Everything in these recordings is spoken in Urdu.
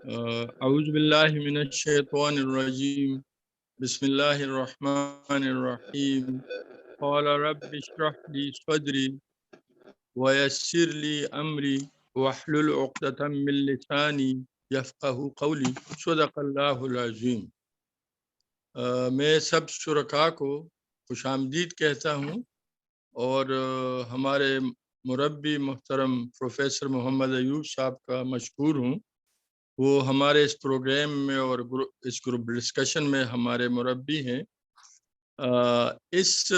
اعوذ باللہ من الشیطان الرجیم بسم اللہ الرحمن الرحیم قال رب اشرح لی صدری ویسر لی امری واحلل عقدۃ من لسانی یفقہوا قولی صدق اللہ العظیم۔ میں سب شرکاء کو خوش آمدید کہتا ہوں اور ہمارے مربی محترم پروفیسر محمد ایوب صاحب کا مشکور ہوں۔ وہ ہمارے اس پروگرام میں اور اس گروپ ڈسکشن میں ہمارے مربی ہیں۔ اس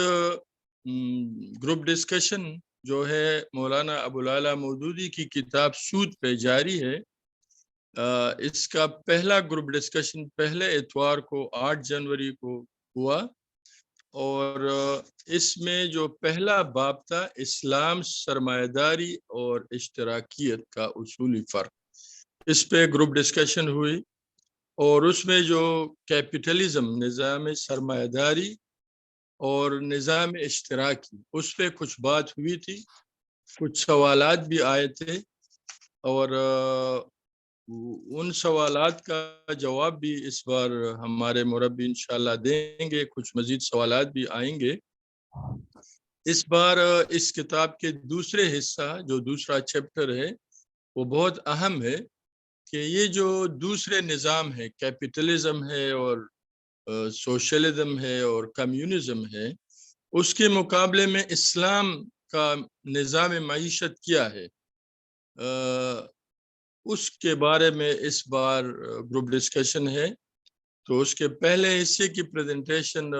گروپ ڈسکشن جو ہے مولانا ابوالعلا مودودی کی کتاب سود پہ جاری ہے۔ اس کا پہلا گروپ ڈسکشن پہلے اتوار کو 8 جنوری کو ہوا اور اس میں جو پہلا باب تھا اسلام، سرمایہ داری اور اشتراکیت کا اصولی فرق، اس پہ گروپ ڈسکشن ہوئی اور اس میں جو کیپٹلزم، نظام سرمایہ داری اور نظام اشتراکی، اس پہ کچھ بات ہوئی تھی، کچھ سوالات بھی آئے تھے اور ان سوالات کا جواب بھی اس بار ہمارے مربی انشاءاللہ دیں گے، کچھ مزید سوالات بھی آئیں گے۔ اس بار اس کتاب کے دوسرے حصہ جو دوسرا چیپٹر ہے وہ بہت اہم ہے کہ یہ جو دوسرے نظام ہے، کیپٹلزم ہے اور سوشلزم ہے اور کمیونزم ہے، اس کے مقابلے میں اسلام کا نظام معیشت کیا ہے، اس کے بارے میں اس بار گروپ ڈسکشن ہے۔ تو اس کے پہلے حصے کی پریزنٹیشن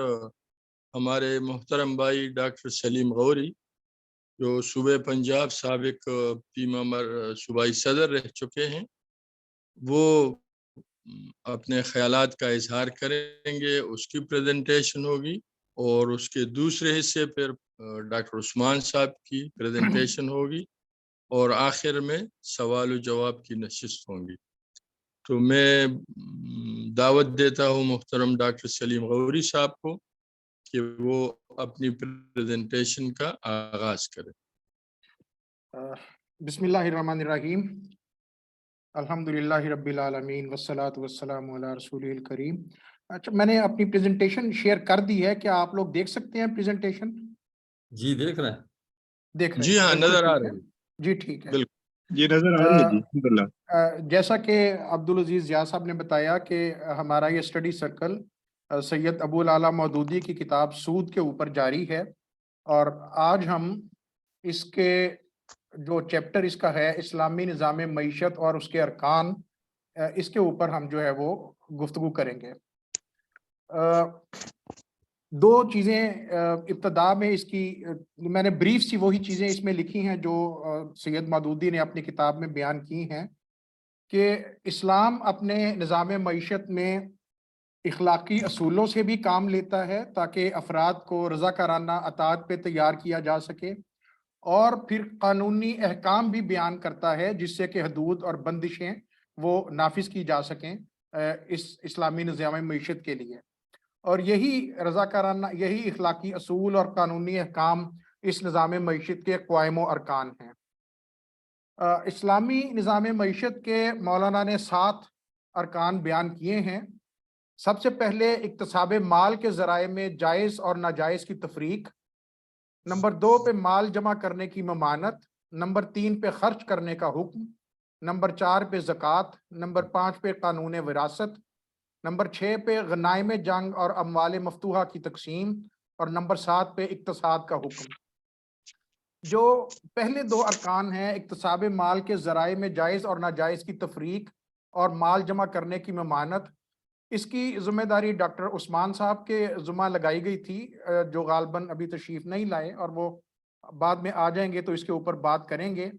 ہمارے محترم بھائی ڈاکٹر سلیم غوری، جو صوبہ پنجاب سابق پی ممبر صوبائی صدر رہ چکے ہیں، وہ اپنے خیالات کا اظہار کریں گے، اس کی پریزنٹیشن ہوگی اور اس کے دوسرے حصے پر ڈاکٹر عثمان صاحب کی پریزنٹیشن ہوگی اور آخر میں سوال و جواب کی نشست ہوں گی۔ تو میں دعوت دیتا ہوں محترم ڈاکٹر سلیم غوری صاحب کو کہ وہ اپنی پریزنٹیشن کا آغاز کریں۔ بسم اللہ الرحمن الرحیم، الحمدللہ رب العالمین والصلاة والسلام علی رسول الکریم۔ اچھا، میں نے اپنی پریزنٹیشن شیئر کر دی ہے، کیا آپ لوگ دیکھ سکتے ہیں پریزنٹیشن؟ جی دیکھ رہے ہیں، دیکھ رہے ہیں؟ جی ہاں، نظر آ رہی ہے جی ٹھیک ہے، بالکل جی نظر آ رہی ہے جی الحمدللہ۔ جیسا کہ عبدالعزیز ضیاء صاحب نے بتایا کہ ہمارا یہ اسٹڈی سرکل سید ابوالعلا مودودی کی کتاب سود کے اوپر جاری ہے اور آج ہم اس کے جو چیپٹر اس کا ہے اسلامی نظام معیشت اور اس کے ارکان، اس کے اوپر ہم جو ہے وہ گفتگو کریں گے۔ دو چیزیں ابتدا میں اس کی میں نے بریف سی وہی چیزیں اس میں لکھی ہیں جو سید مودودی نے اپنی کتاب میں بیان کی ہیں کہ اسلام اپنے نظام معیشت میں اخلاقی اصولوں سے بھی کام لیتا ہے تاکہ افراد کو رضاکارانہ اطاعت پہ تیار کیا جا سکے، اور پھر قانونی احکام بھی بیان کرتا ہے جس سے کہ حدود اور بندشیں وہ نافذ کی جا سکیں اس اسلامی نظام معیشت کے لیے، اور یہی رضاکارانہ، یہی اخلاقی اصول اور قانونی احکام اس نظام معیشت کے قوائم و ارکان ہیں۔ اسلامی نظام معیشت کے مولانا نے 7 ارکان بیان کیے ہیں۔ سب سے پہلے اکتساب مال کے ذرائع میں جائز اور ناجائز کی تفریق، نمبر 2 پہ مال جمع کرنے کی ممانعت، نمبر 3 پہ خرچ کرنے کا حکم، نمبر 4 پہ زکوٰۃ، نمبر 5 پہ قانون وراثت، نمبر 6 پہ غنائم جنگ اور اموال مفتوحہ کی تقسیم، اور نمبر 7 پہ اقتصاد کا حکم۔ جو پہلے 2 ارکان ہیں، اکتساب مال کے ذرائع میں جائز اور ناجائز کی تفریق اور مال جمع کرنے کی ممانعت، اس کی ذمہ داری ڈاکٹر عثمان صاحب کے ذمہ لگائی گئی تھی جو غالباً ابھی تشریف نہیں لائے اور وہ بعد میں آ جائیں گے تو اس کے اوپر بات کریں گے۔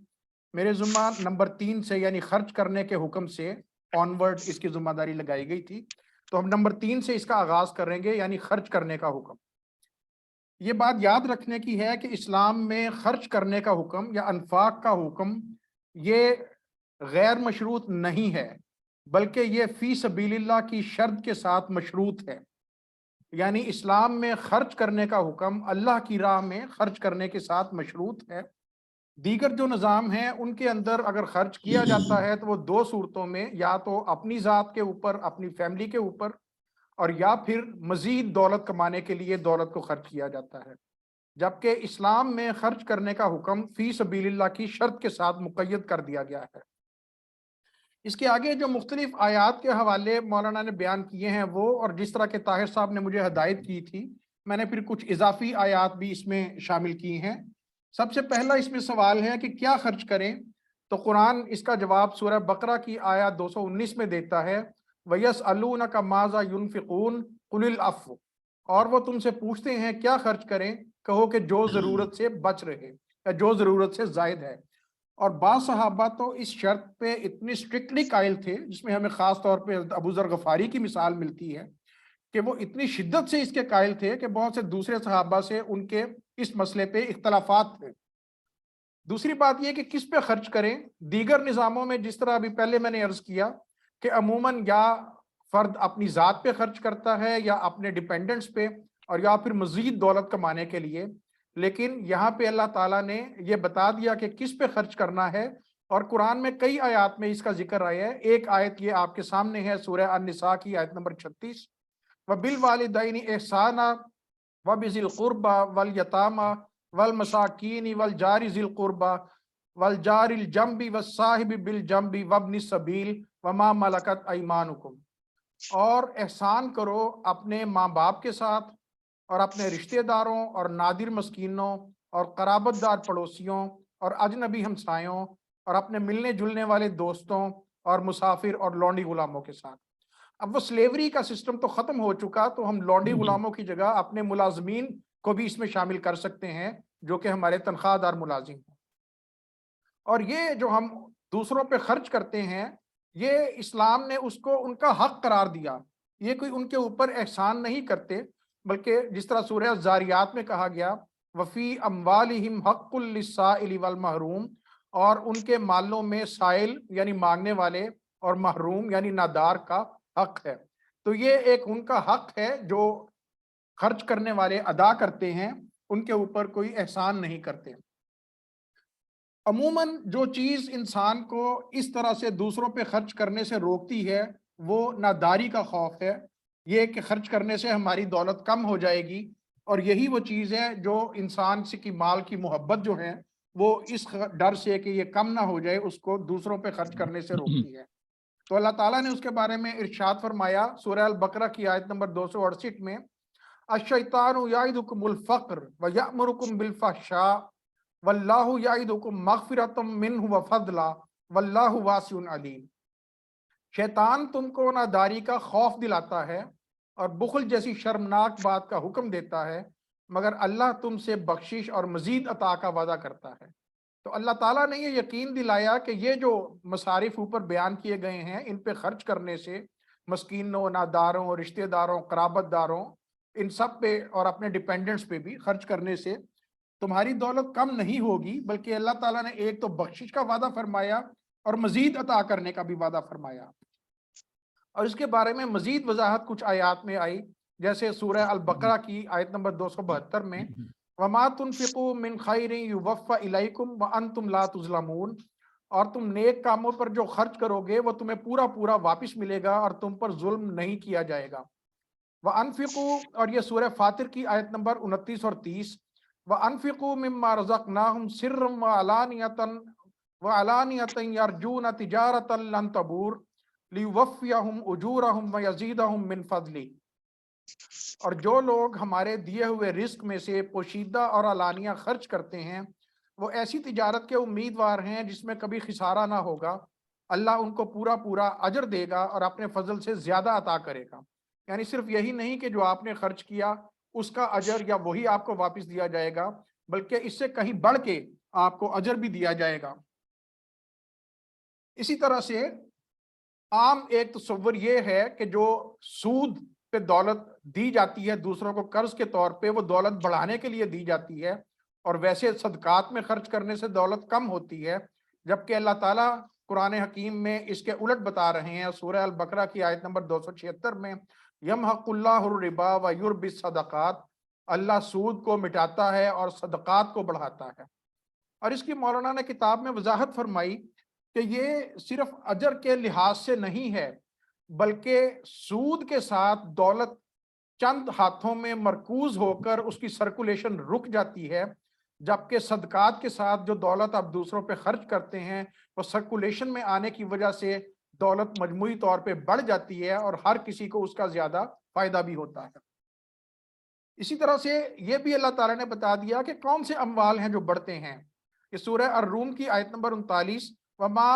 میرے ذمہ نمبر 3 سے یعنی خرچ کرنے کے حکم سے آنورڈ اس کی ذمہ داری لگائی گئی تھی، تو ہم نمبر 3 سے اس کا آغاز کریں گے، یعنی خرچ کرنے کا حکم۔ یہ بات یاد رکھنے کی ہے کہ اسلام میں خرچ کرنے کا حکم یا انفاق کا حکم یہ غیر مشروط نہیں ہے، بلکہ یہ فی سبیل اللہ کی شرط کے ساتھ مشروط ہے۔ یعنی اسلام میں خرچ کرنے کا حکم اللہ کی راہ میں خرچ کرنے کے ساتھ مشروط ہے، دیگر جو نظام ہیں ان کے اندر اگر خرچ کیا جاتا ہے تو وہ دو صورتوں میں، یا تو اپنی ذات کے اوپر، اپنی فیملی کے اوپر، اور یا پھر مزید دولت کمانے کے لیے دولت کو خرچ کیا جاتا ہے، جبکہ اسلام میں خرچ کرنے کا حکم فی سبیل اللہ کی شرط کے ساتھ مقید کر دیا گیا ہے۔ اس کے آگے جو مختلف آیات کے حوالے مولانا نے بیان کیے ہیں وہ، اور جس طرح کے طاہر صاحب نے مجھے ہدایت کی تھی، میں نے پھر کچھ اضافی آیات بھی اس میں شامل کی ہیں۔ سب سے پہلا اس میں سوال ہے کہ کیا خرچ کریں، تو قرآن اس کا جواب سورہ بقرہ کی آیت 219 میں دیتا ہے، وَيَسْأَلُونَكَ مَاذَا يُنْفِقُونَ قُلِ الْعَفْوَ، اور وہ تم سے پوچھتے ہیں کیا خرچ کریں، کہو کہ جو ضرورت سے بچ رہے یا جو ضرورت سے زائد ہے۔ اور بعض صحابہ تو اس شرط پہ اتنی اسٹرکٹلی قائل تھے، جس میں ہمیں خاص طور پہ ابو ذر غفاری کی مثال ملتی ہے کہ وہ اتنی شدت سے اس کے قائل تھے کہ بہت سے دوسرے صحابہ سے ان کے اس مسئلے پہ اختلافات تھے۔ دوسری بات یہ کہ کس پہ خرچ کریں، دیگر نظاموں میں جس طرح ابھی پہلے میں نے عرض کیا کہ عموماً یا فرد اپنی ذات پہ خرچ کرتا ہے یا اپنے ڈیپینڈنٹس پہ، اور یا پھر مزید دولت کمانے کے لیے، لیکن یہاں پہ اللہ تعالیٰ نے یہ بتا دیا کہ کس پہ خرچ کرنا ہے، اور قرآن میں کئی آیات میں اس کا ذکر آیا ہے۔ ایک آیت یہ آپ کے سامنے ہے، سورہ النساء کی آیت نمبر 36، وَبِالْوَالِدَيْنِ إِحْسَانًا وَبِذِي الْقُرْبَى وَالْيَتَامَى وَالْمَسَاكِينِ وَالْجَارِ ذِي الْقُرْبَى وَالْجَارِ الْجَنبِ وَالصَّاحِبِ بِالْجَنبِ وَابْنِ السَّبِيلِ وَمَا مَلَكَتْ أَيْمَانُكُمْ، اور احسان کرو اپنے ماں باپ کے ساتھ اور اپنے رشتہ داروں اور نادر مسکینوں اور قرابت دار پڑوسیوں اور اجنبی ہمسایوں اور اپنے ملنے جلنے والے دوستوں اور مسافر اور لونڈی غلاموں کے ساتھ۔ اب وہ سلیوری کا سسٹم تو ختم ہو چکا، تو ہم لونڈی غلاموں کی جگہ اپنے ملازمین کو بھی اس میں شامل کر سکتے ہیں جو کہ ہمارے تنخواہ دار ملازم ہیں۔ اور یہ جو ہم دوسروں پہ خرچ کرتے ہیں، یہ اسلام نے اس کو ان کا حق قرار دیا، یہ کوئی ان کے اوپر احسان نہیں کرتے، بلکہ جس طرح سورہ الزاریات میں کہا گیا، وفی اموالہم حق للسائل والمحروم، اور ان کے مالوں میں سائل یعنی مانگنے والے اور محروم یعنی نادار کا حق ہے۔ تو یہ ایک ان کا حق ہے جو خرچ کرنے والے ادا کرتے ہیں، ان کے اوپر کوئی احسان نہیں کرتے۔ عموماً جو چیز انسان کو اس طرح سے دوسروں پہ خرچ کرنے سے روکتی ہے وہ ناداری کا خوف ہے، یہ کہ خرچ کرنے سے ہماری دولت کم ہو جائے گی، اور یہی وہ چیز ہے جو انسان سے کی مال کی محبت جو ہے وہ اس ڈر سے کہ یہ کم نہ ہو جائے اس کو دوسروں پہ خرچ کرنے سے روکتی ہے۔ تو اللہ تعالیٰ نے اس کے بارے میں ارشاد فرمایا سورہ البقرہ کی آیت نمبر 268 میں، الشیطان یعدکم الفقر ویأمرکم بالفحشاء واللہ یعدکم مغفرۃ منہ وفضلا واللہ واسع علیم۔ شیطان تم کو ناداری کا خوف دلاتا ہے اور بخل جیسی شرمناک بات کا حکم دیتا ہے، مگر اللہ تم سے بخشش اور مزید عطا کا وعدہ کرتا ہے۔ تو اللہ تعالیٰ نے یہ یقین دلایا کہ یہ جو مصارف اوپر بیان کیے گئے ہیں ان پہ خرچ کرنے سے، مسکینوں، ناداروں، رشتہ داروں، قرابت داروں، ان سب پہ اور اپنے ڈیپینڈنٹس پہ بھی خرچ کرنے سے تمہاری دولت کم نہیں ہوگی، بلکہ اللہ تعالیٰ نے ایک تو بخشش کا وعدہ فرمایا اور مزید عطا کرنے کا بھی وعدہ فرمایا۔ اور اس کے بارے میں مزید وضاحت کچھ آیات میں آئی، جیسے سورہ البقرہ کی آیت نمبر 272 میں، وَمَا تُنْفِقُوا مِنْ خَيْرٍ يُوَفَّ إِلَيْكُمْ وَأَنْتُمْ لَا تُظْلَمُونَ، اور تم نیک کاموں پر جو خرچ کرو گے وہ تمہیں پورا پورا واپس ملے گا اور تم پر ظلم نہیں کیا جائے گا۔ وَأَنْفِقُوا، اور یہ سورہ فاطر کی آیت نمبر 29 اور 30، وَأَنْفِقُوا مِمَّا رَزَقْنَاهُمْ سِرًّا وَعَلَانِيَةً يَرْجُونَ تِجَارَةً لَن تَبُورَ لِيُوَفِّيَهُمْ أُجُورَهُمْ وَيَزِيدَهُمْ مِنْ فَضْلِهِ، اور جو لوگ ہمارے دیے ہوئے رزق میں سے پوشیدہ اور علانیہ خرچ کرتے ہیں وہ ایسی تجارت کے امیدوار ہیں جس میں کبھی خسارہ نہ ہوگا، اللہ ان کو پورا پورا اجر دے گا اور اپنے فضل سے زیادہ عطا کرے گا۔ یعنی صرف یہی نہیں کہ جو آپ نے خرچ کیا اس کا اجر یا وہی آپ کو واپس دیا جائے گا، بلکہ اس سے کہیں بڑھ کے آپ کو اجر بھی دیا جائے گا۔ اسی طرح سے عام ایک تصور یہ ہے کہ جو سود پہ دولت دی جاتی ہے دوسروں کو قرض کے طور پہ، وہ دولت بڑھانے کے لیے دی جاتی ہے، اور ویسے صدقات میں خرچ کرنے سے دولت کم ہوتی ہے، جبکہ اللہ تعالیٰ قرآن حکیم میں اس کے الٹ بتا رہے ہیں۔ سورہ البقرہ کی آیت نمبر 276 میں، یمحق اللہ الربا ویربی الصدقات، اللہ سود کو مٹاتا ہے اور صدقات کو بڑھاتا ہے۔ اور اس کی مولانا نے کتاب میں وضاحت فرمائی کہ یہ صرف اجر کے لحاظ سے نہیں ہے، بلکہ سود کے ساتھ دولت چند ہاتھوں میں مرکوز ہو کر اس کی سرکولیشن رک جاتی ہے، جبکہ صدقات کے ساتھ جو دولت آپ دوسروں پہ خرچ کرتے ہیں وہ سرکولیشن میں آنے کی وجہ سے دولت مجموعی طور پہ بڑھ جاتی ہے اور ہر کسی کو اس کا زیادہ فائدہ بھی ہوتا ہے۔ اسی طرح سے یہ بھی اللہ تعالیٰ نے بتا دیا کہ کون سے اموال ہیں جو بڑھتے ہیں۔ یہ سورہ الروم کی آیت نمبر 39، وما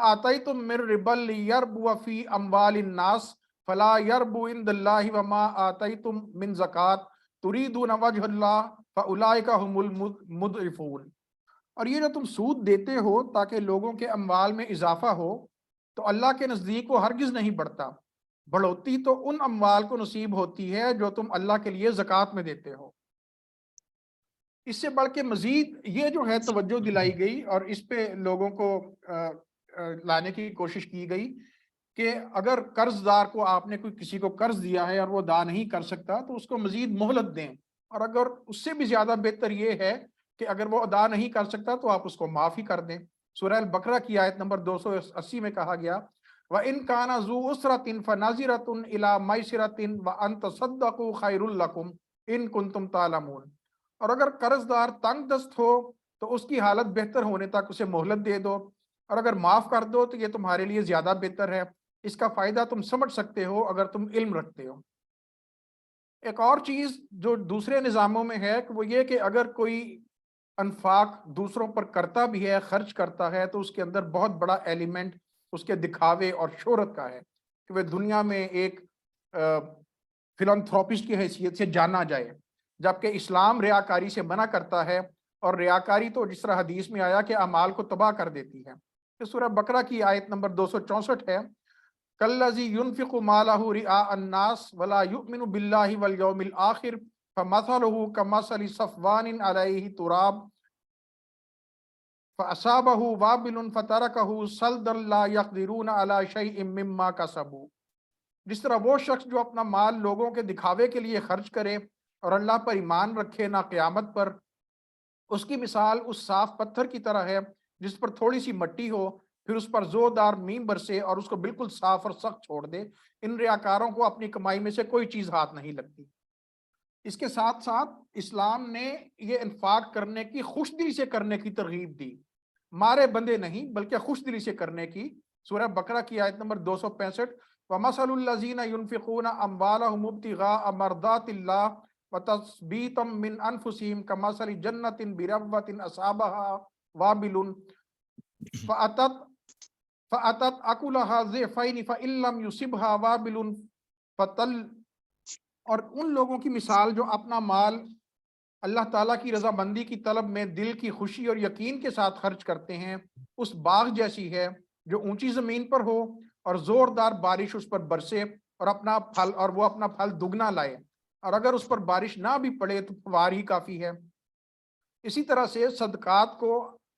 آتیتم من ربا لیربو فی اموال الناس فلا یربو عند اللہ وما آتیتم من زکات تریدون وجہ اللہ فاولئک هم المضعفون۔ اور یہ جو تم سود دیتے ہو تاکہ لوگوں کے اموال میں اضافہ ہو، تو اللہ کے نزدیک وہ ہرگز نہیں بڑھتا، بڑھوتی تو ان اموال کو نصیب ہوتی ہے جو تم اللہ کے لیے زکوٰۃ میں دیتے ہو۔ اس سے بڑھ کے مزید یہ جو ہے توجہ دلائی گئی اور اس پہ لوگوں کو لانے کی کوشش کی گئی کہ اگر قرض دار کو آپ نے کسی کو قرض دیا ہے اور وہ ادا نہیں کر سکتا تو اس کو مزید مہلت دیں، اور اگر اس سے بھی زیادہ بہتر یہ ہے کہ اگر وہ ادا نہیں کر سکتا تو آپ اس کو معاف ہی کر دیں۔ سورہ البقرہ کی آیت نمبر 280 میں کہا گیا وَإِن كَانَ ذُو عُسْرَةٍ فَنَظِرَةٌ إِلَىٰ مَيْسَرَةٍ وَأَن تَصَدَّقُوا خَيْرٌ لَكُمْ إِن كُنتُمْ تَعْلَمُونَ۔ اور اگر قرض دار تنگ دست ہو تو اس کی حالت بہتر ہونے تک اسے مہلت دے دو، اور اگر معاف کر دو تو یہ تمہارے لیے زیادہ بہتر ہے، اس کا فائدہ تم سمجھ سکتے ہو اگر تم علم رکھتے ہو۔ ایک اور چیز جو دوسرے نظاموں میں ہے کہ وہ یہ کہ اگر کوئی انفاق دوسروں پر کرتا بھی ہے، خرچ کرتا ہے، تو اس کے اندر بہت بڑا ایلیمنٹ اس کے دکھاوے اور شہرت کا ہے کہ وہ دنیا میں ایک فلانتھروپسٹ کی حیثیت سے جانا جائے، جبکہ اسلام ریاکاری سے منع کرتا ہے، اور ریاکاری تو جس طرح حدیث میں آیا کہ اعمال کو تباہ کر دیتی ہے۔ یہ سورہ بقرہ کی آیت نمبر 264 ہے کالذی ينفق مالہ رئاء الناس ولا یؤمن باللہ والیوم الآخر فمثلہ کمثل صفوان علیہ تراب فأصابہ وابل فترکہ صلدا لا یقدرون علی شیء مما کسبوا۔ جس طرح وہ شخص جو اپنا مال لوگوں کے دکھاوے کے لیے خرچ کرے اور اللہ پر ایمان رکھے نہ قیامت پر، اس کی مثال اس صاف پتھر کی طرح ہے جس پر تھوڑی سی مٹی ہو، پھر اس پر زوردار میم برسے اور اس کو بالکل صاف اور سخت چھوڑ دے۔ ان ریاکاروں کو اپنی کمائی میں سے کوئی چیز ہاتھ نہیں لگتی۔ اس کے ساتھ ساتھ اسلام نے یہ انفاق کرنے کی خوش دلی سے کرنے کی ترغیب دی، مارے بندے نہیں بلکہ خوش دلی سے کرنے کی۔ سورہ بقرہ کی آیت نمبر 265 وَمَثَلُ الَّذِينَ يُنْفِقُونَ أَمْوَالَهُمُ ابْتِغَاءَ مَرْضَاتِ اللَّهِ وَتَثْبِيتًا مِّنْ أَنفُسِهِمْ كَمَثَلِ جَنَّةٍ بِرَبْوَةٍ أَصَابَهَا وَابِلٌ فَأَتَتْ أَكُلَهَا ضِعْفَيْنِ فَإِن لَّمْ يُصِبْهَا وَابِلٌ فَطَلٌّ۔ اور ان لوگوں کی مثال جو اپنا مال اللہ تعالیٰ کی رضامندی کی طلب میں دل کی خوشی اور یقین کے ساتھ خرچ کرتے ہیں، اس باغ جیسی ہے جو اونچی زمین پر ہو اور زوردار بارش اس پر برسے اور وہ اپنا پھل دگنا لائے، اور اگر اس پر بارش نہ بھی پڑے تو فوار ہی کافی ہے۔ اسی طرح سے صدقات کو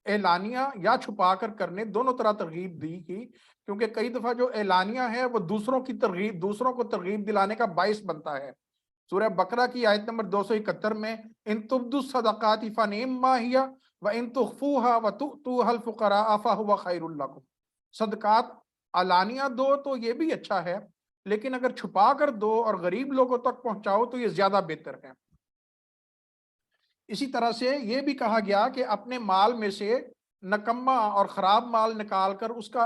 اعلانیہ یا چھپا کر کرنے دونوں طرح ترغیب دی کی، کیونکہ کئی دفعہ جو اعلانیہ ہے وہ دوسروں کو ترغیب دلانے کا باعث بنتا ہے۔ سورہ بقرہ کی آیت نمبر 271 میں ان تبدوا الصدقات فنعما ہی وان تخفوها وتؤتوها الفقراء فهو خیر لکم۔ صدقات علانیہ دو تو یہ بھی اچھا ہے، لیکن اگر چھپا کر دو اور غریب لوگوں تک پہنچاؤ تو یہ زیادہ بہتر ہے۔ اسی طرح سے یہ بھی کہا گیا کہ اپنے مال میں سے نکما اور خراب مال نکال کر اس کا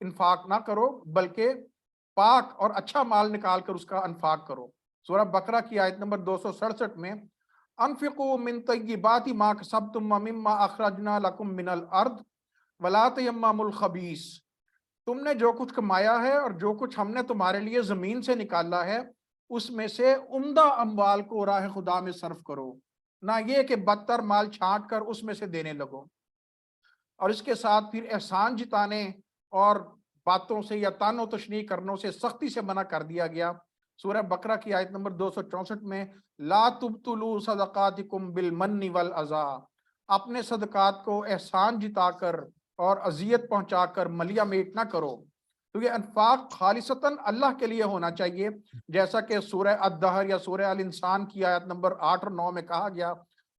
انفاق نہ کرو، بلکہ پاک اور اچھا مال نکال کر اس کا انفاق کرو۔ سورہ بقرہ کی آیت نمبر 267 میں انفقوا من طیبات ما کسبتم ومما اخرجنا لکم من الارض ولا تیمموا الخبیث۔ تم نے جو کچھ کمایا ہے اور جو کچھ ہم نے تمہارے لیے زمین سے نکالا ہے اس میں سے عمدہ اموال کو راہ خدا میں صرف کرو، نہ یہ کہ بدتر مال چھانٹ کر اس میں سے دینے لگو۔ اور اس کے ساتھ پھر احسان جتانے اور باتوں سے یا تان و تشنیع کرنوں سے سختی سے منع کر دیا گیا۔ سورہ بقرہ کی آیت نمبر 264 میں لا تبطلوا صدقاتکم بالمن والاذی، اپنے صدقات کو احسان جتا کر اور اذیت پہنچا کر ملیہ میٹ نہ کرو۔ تو یہ انفاق خالصتاً اللہ کے لیے ہونا چاہیے، جیسا کہ سورہ الدہر یا سورہ الانسان کی آیت نمبر 8 اور 9 میں کہا گیا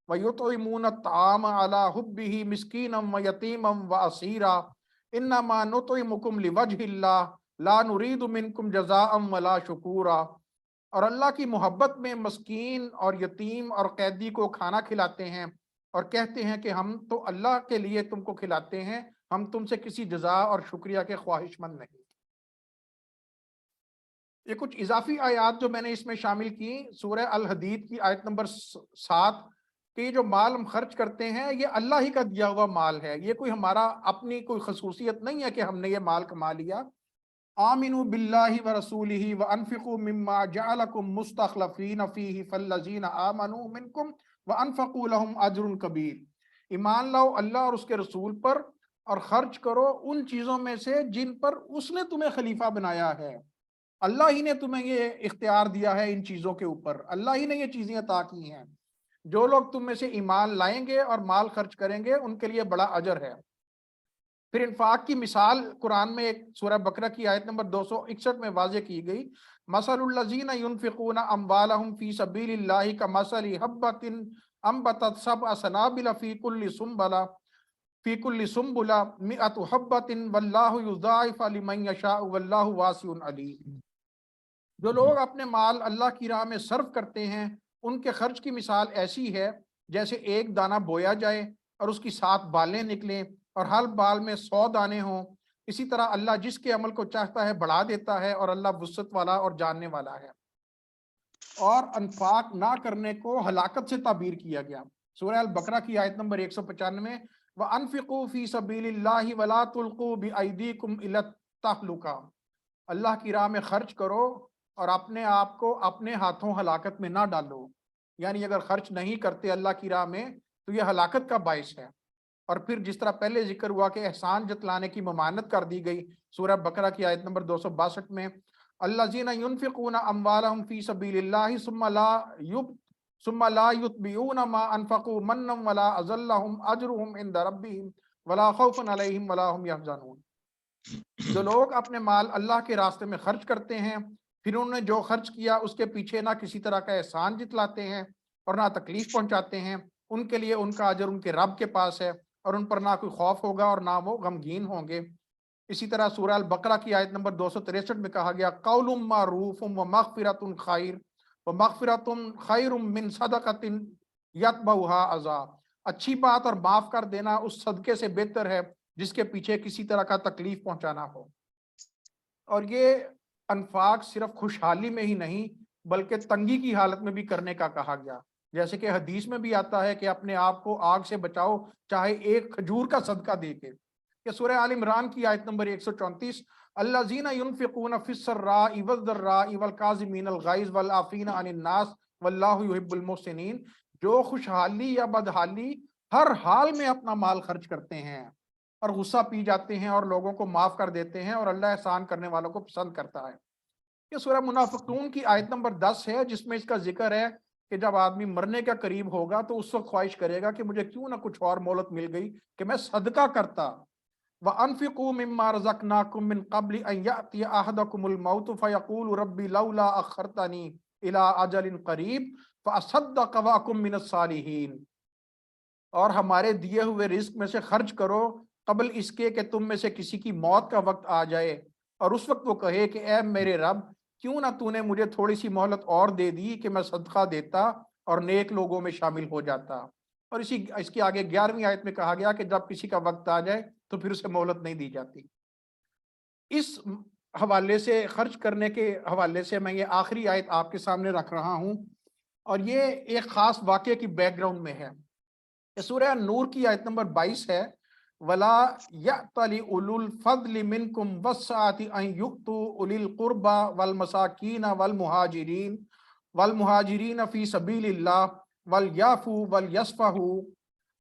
وَيُطْعِمُونَ الطَّعَامَ عَلَى حُبِّهِ مِسْكِينًا وَيَتِيمًا وَأَسِيرًا إِنَّمَا نُطْعِمُكُمْ لِوَجْهِ اللَّهِ لَا نُرِيدُ مِنْكُمْ جَزَاءً وَلَا شُكُورًا۔ اور اللہ کی محبت میں مسکین اور یتیم اور قیدی کو کھانا کھلاتے ہیں اور کہتے ہیں کہ ہم تو اللہ کے لیے تم کو کھلاتے ہیں، ہم تم سے کسی جزا اور شکریہ کے خواہش مند نہیں۔ یہ کچھ اضافی آیات جو میں نے اس میں شامل کی، سورہ الحدید کی آیت نمبر 7 کہ یہ جو مال ہم خرچ کرتے ہیں یہ اللہ ہی کا دیا ہوا مال ہے، یہ کوئی ہمارا اپنی کوئی خصوصیت نہیں ہے کہ ہم نے یہ مال کما لیا۔ آمنوا باللہ ورسولہ وانفقوا مما جعلکم مستخلفین فیہ فالذین آمنوا منکم وانفقوا لهم اجر کبیر۔ ایمان لاؤ اللہ اور اس کے رسول پر اور خرچ کرو ان چیزوں میں سے جن پر اس نے تمہیں خلیفہ بنایا ہے۔ اللہ ہی نے تمہیں یہ اختیار دیا ہے ان چیزوں کے اوپر، اللہ ہی نے یہ چیزیں عطا کی ہیں۔ جو لوگ تم میں سے ایمان لائیں گے اور مال خرچ کریں گے ان کے لیے بڑا اجر ہے۔ پھر انفاق کی مثال قرآن میں ایک سورہ بقرہ کی آیت نمبر 261 میں واضح کی گئی، مثل الذین ينفقون اموالهم فی سبیل اللہ کمثل حبۃ انبتت سبع سنابل فی کل سنبلہ مئۃ حبۃ واللہ یضاعف لمن یشاء واللہ واسع علیم۔ جو لوگ اپنے مال اللہ کی راہ میں صرف کرتے ہیں ان کے خرچ کی مثال ایسی ہے جیسے ایک دانہ بویا جائے اور اس کی 7 بالیں نکلیں اور ہر بال میں 100 دانے ہوں۔ اسی طرح اللہ جس کے عمل کو چاہتا ہے بڑھا دیتا ہے اور اللہ وسعت والا اور جاننے والا ہے۔ اور انفاق نہ کرنے کو ہلاکت سے تعبیر کیا گیا، سورہ البقرہ کی آیت نمبر 195، وَأَنفِقُوا فِي سَبِيلِ اللَّهِ وَلَا تُلْقُوا بِأَيْدِيكُمْ إِلَى التَّهْلُكَةِ۔ اللہ کی راہ میں خرچ کرو اور اپنے آپ کو اپنے ہاتھوں ہلاکت میں نہ ڈالو، یعنی اگر خرچ نہیں کرتے اللہ کی راہ میں تو یہ ہلاکت کا باعث ہے۔ اور پھر جس طرح پہلے ذکر ہوا کہ احسان جتلانے کی ممانت کر دی گئی سورہ بقرہ کی آیت نمبر 262 میں، الذین ينفقون اموالهم فی سبیل اللہ ثم لا یتبعون ما انفقوا منا ولا اذلهم اجرهم عند ربهم ولا خوف علیہم ولا هم يحزنون۔ جو لوگ اپنے مال اللہ کے راستے میں خرچ کرتے ہیں پھر انہوں نے جو خرچ کیا اس کے پیچھے نہ کسی طرح کا احسان جتلاتے ہیں اور نہ تکلیف پہنچاتے ہیں، ان کے لیے ان کا اجر ان کے رب کے پاس ہے اور ان پر نہ کوئی خوف ہوگا اور نہ وہ غمگین ہوں گے۔ اسی طرح سورہ البقرہ کی آیت نمبر 263 میں کہا گیا، قول معروف ومغفرۃ خیر من صدقۃ یتبعھا اذی۔ اچھی بات اور معاف کر دینا اس صدقے سے بہتر ہے جس کے پیچھے کسی طرح کا تکلیف پہنچانا ہو۔ اور یہ انفاق صرف خوشحالی میں ہی نہیں بلکہ تنگی کی حالت میں بھی کرنے کا کہا گیا، جیسے کہ حدیث میں بھی آتا ہے کہ اپنے آپ کو آگ سے بچاؤ چاہے ایک کھجور کا صدقہ دے کے۔ کہ سورہ آل عمران کی آیت نمبر 134، الذین ینفقون فی السراء والضراء والکاظمین الغیظ والعافین عن الناس واللہ یحب المحسنین، جو خوشحالی یا بدحالی ہر حال میں اپنا مال خرچ کرتے ہیں اور غصہ پی جاتے ہیں اور لوگوں کو معاف کر دیتے ہیں اور اللہ احسان کرنے والوں کو پسند کرتا ہے۔ یہ سورہ منافقون کی آیت نمبر 10 ہے جس میں اس کا ذکر ہے کہ جب آدمی مرنے کا قریب ہوگا تو اس وقت خواہش کرے گا کہ مجھے کیوں نہ کچھ اور مہلت مل گئی کہ میں صدقہ کرتا۔ وَأَنفِقُوا مِمَّا رَزَقْنَاكُم مِّن قَبْلِ أَن يَأْتِيَ أَحَدَكُمُ الْمَوْتُ فَيَقُولُ رَبِّ لَوْلَا أَخَّرْتَنِي إِلَىٰ أَجَلٍ قَرِيبٍ فَأَصَدَّقَ وَأَكُن مِّنَ الصَّالِحِينَ۔ اور ہمارے دیے ہوئے رزق میں سے خرچ کرو قبل اس کے کہ تم میں سے کسی کی موت کا وقت آ جائے اور اس وقت وہ کہے کہ اے میرے رب کیوں نہ تو نے مجھے تھوڑی سی مہلت اور دے دی کہ میں صدقہ دیتا اور نیک لوگوں میں شامل ہو جاتا۔ اور اس کے آگے 11ویں آیت میں کہا گیا کہ جب کسی کا وقت آ جائے تو پھر اسے مہلت نہیں دی جاتی۔ اس حوالے سے خرچ کرنے کے حوالے سے میں یہ آخری آیت آپ کے سامنے رکھ رہا ہوں اور یہ ایک خاص واقعے کی بیک گراؤنڈ میں ہے۔ سورہ نور کی آیت نمبر 22 ہے، وَلَا يَأْتَلِ أُولُو الْفَضْلِ مِنْكُمْ وَالسَّعَةِ أَنْ يُؤْتُوا أُولِي الْقُرْبَى وَالْمَسَاكِينَ وَالْمُهَاجِرِينَ فِي سَبِيلِ اللَّهِ وَلْيَعْفُوا وَلْيَصْفَحُوا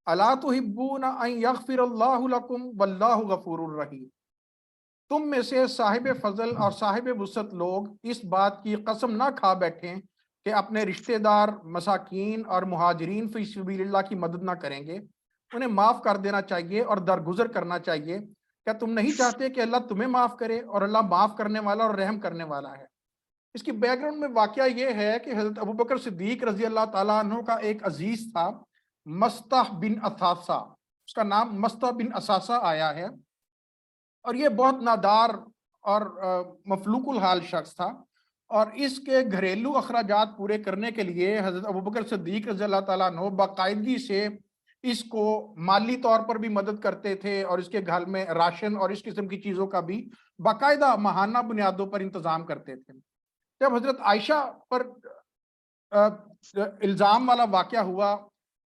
أَلَا تُحِبُّونَ أَنْ يَغْفِرَ اللَّهُ لَكُمْ وَاللَّهُ غَفُورٌ رَحِيمٌ۔ تم میں سے صاحب فضل اور صاحب وسعت لوگ اس بات کی قسم نہ کھا بیٹھیں کہ اپنے رشتہ دار مساکین اور مہاجرین فی سبیل اللہ کی مدد نہ کریں گے، انہیں معاف کر دینا چاہیے اور درگزر کرنا چاہیے۔ کیا تم نہیں چاہتے کہ اللہ تمہیں معاف کرے؟ اور اللہ معاف کرنے والا اور رحم کرنے والا ہے۔ اس کی بیک گراؤنڈ میں واقعہ یہ ہے کہ حضرت ابوبکر صدیق رضی اللہ تعالیٰ عنہ کا ایک عزیز تھا مستح بن اثاثہ، اس کا نام مستح بن اثاثہ آیا ہے، اور یہ بہت نادار اور مفلوق الحال شخص تھا، اور اس کے گھریلو اخراجات پورے کرنے کے لیے حضرت ابوبکر صدیق رضی اللہ تعالیٰ عنہ باقاعدگی سے اس کو مالی طور پر بھی مدد کرتے تھے، اور اس کے گھر میں راشن اور اس قسم کی چیزوں کا بھی باقاعدہ ماہانہ بنیادوں پر انتظام کرتے تھے۔ جب حضرت عائشہ پر الزام والا واقعہ ہوا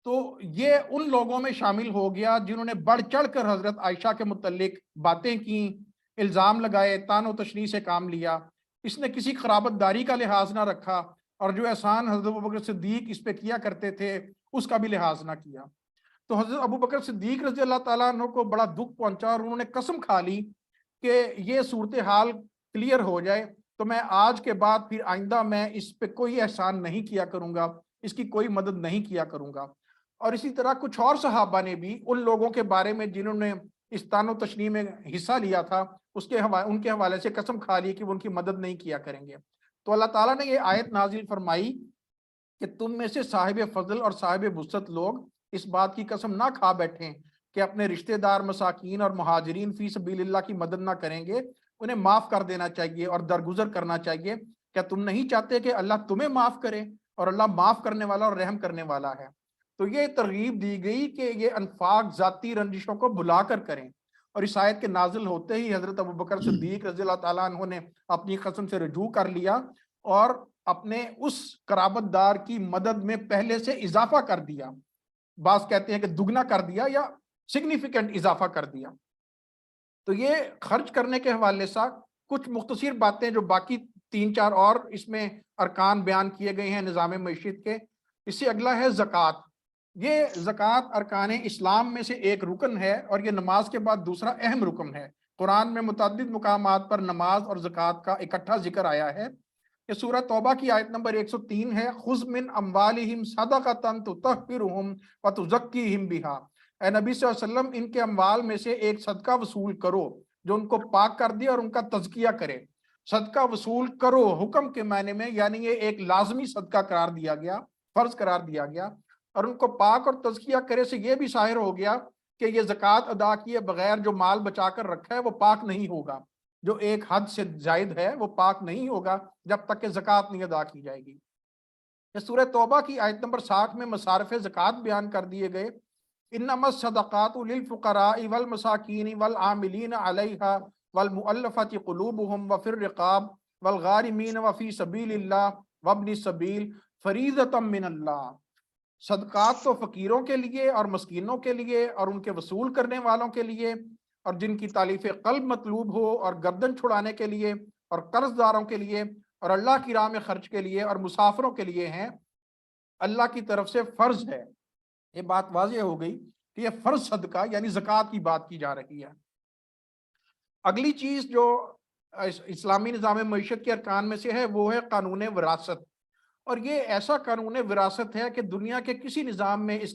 تو یہ ان لوگوں میں شامل ہو گیا جنہوں نے بڑھ چڑھ کر حضرت عائشہ کے متعلق باتیں کی، الزام لگائے، تان و تشنیع سے کام لیا۔ اس نے کسی قرابت داری کا لحاظ نہ رکھا، اور جو احسان حضرت ابوبکر صدیق اس پہ کیا کرتے تھے اس کا بھی لحاظ نہ کیا۔ تو حضرت ابوبکر صدیق رضی اللہ تعالیٰ عنہ کو بڑا دکھ پہنچا، اور انہوں نے قسم کھا لی کہ یہ صورتحال کلیئر ہو جائے تو میں آج کے بعد پھر آئندہ میں اس پہ کوئی احسان نہیں کیا کروں گا، اس کی کوئی مدد نہیں کیا کروں گا۔ اور اسی طرح کچھ اور صحابہ نے بھی ان لوگوں کے بارے میں جنہوں نے اس تان و تشنیع میں حصہ لیا تھا ان کے حوالے سے قسم کھا لی کہ وہ ان کی مدد نہیں کیا کریں گے۔ تو اللہ تعالیٰ نے یہ آیت نازل فرمائی کہ تم میں سے صاحب فضل اور صاحب وسعت لوگ اس بات کی قسم نہ کھا بیٹھیں کہ اپنے رشتہ دار، مساکین اور مہاجرین فی سبیل اللہ کی مدد نہ کریں گے، انہیں معاف کر دینا چاہیے اور درگزر کرنا چاہیے۔ کیا تم نہیں چاہتے کہ اللہ تمہیں معاف کرے؟ اور اللہ معاف کرنے والا اور رحم کرنے والا ہے۔ تو یہ ترغیب دی گئی کہ یہ انفاق ذاتی رنجشوں کو بھلا کر کریں، اور اس آیت کے نازل ہوتے ہی حضرت ابوبکر صدیق رضی اللہ تعالیٰ عنہ نے اپنی قسم سے رجوع کر لیا اور اپنے اس قرابت دار کی مدد میں پہلے سے اضافہ کر دیا۔ بعض کہتے ہیں کہ دگنا کر دیا یا سگنیفیکنٹ اضافہ کر دیا۔ تو یہ خرچ کرنے کے حوالے سے کچھ مختصر باتیں جو باقی 3-4 اور اس میں ارکان بیان کیے گئے ہیں نظام معیشت کے۔ اس سے اگلا ہے زکوٰۃ۔ یہ زکوٰۃ ارکان اسلام میں سے ایک رکن ہے، اور یہ نماز کے بعد دوسرا اہم رکن ہے۔ قرآن میں متعدد مقامات پر نماز اور زکوٰۃ کا اکٹھا ذکر آیا ہے۔ یہ سورہ توبہ کی آیت نمبر 103 ہے، خذ من اموالہم صدقۃ تطہرہم وتزکیہم بہا۔ اے نبی صلی اللہ علیہ وسلم، ان کے اموال میں سے ایک صدقہ وصول کرو جو ان کو پاک کر دے اور ان کا تزکیہ کرے۔ صدقہ وصول کرو حکم کے معنی میں، یعنی یہ ایک لازمی صدقہ قرار دیا گیا، فرض قرار دیا گیا، اور ان کو پاک اور تزکیہ کرے سے یہ بھی ظاہر ہو گیا کہ یہ زکوٰۃ ادا کیے بغیر جو مال بچا کر رکھا ہے وہ پاک نہیں ہوگا، جو ایک حد سے زائد ہے وہ پاک نہیں ہوگا جب تک کہ زکوٰۃ نہیں ادا کی جائے گی۔ سورہ توبہ کی آیت نمبر 60 میں مصارف زکوٰۃ بیان کر دیے گئے، انما الصدقات للفقراء والمساکین والعاملین علیہا والمؤلفۃ قلوبہم وفی الرقاب والغارمین وفی سبیل اللہ وابن السبیل فریضۃ من اللہ۔ صدقات تو فقیروں کے لیے اور مسکینوں کے لیے اور ان کے وصول کرنے والوں کے لیے، اور جن کی تالیف قلب مطلوب ہو، اور گردن چھڑانے کے لیے، اور قرض داروں کے لیے، اور اللہ کی راہ میں خرچ کے لیے، اور مسافروں کے لیے ہیں، اللہ کی طرف سے فرض ہے۔ یہ بات واضح ہو گئی کہ یہ فرض صدقہ یعنی زکوٰۃ کی بات کی جا رہی ہے۔ اگلی چیز جو اسلامی نظام معیشت کے ارکان میں سے ہے وہ ہے قانون وراثت، اور یہ ایسا قانون وراثت ہے کہ دنیا کے کسی نظام میں اس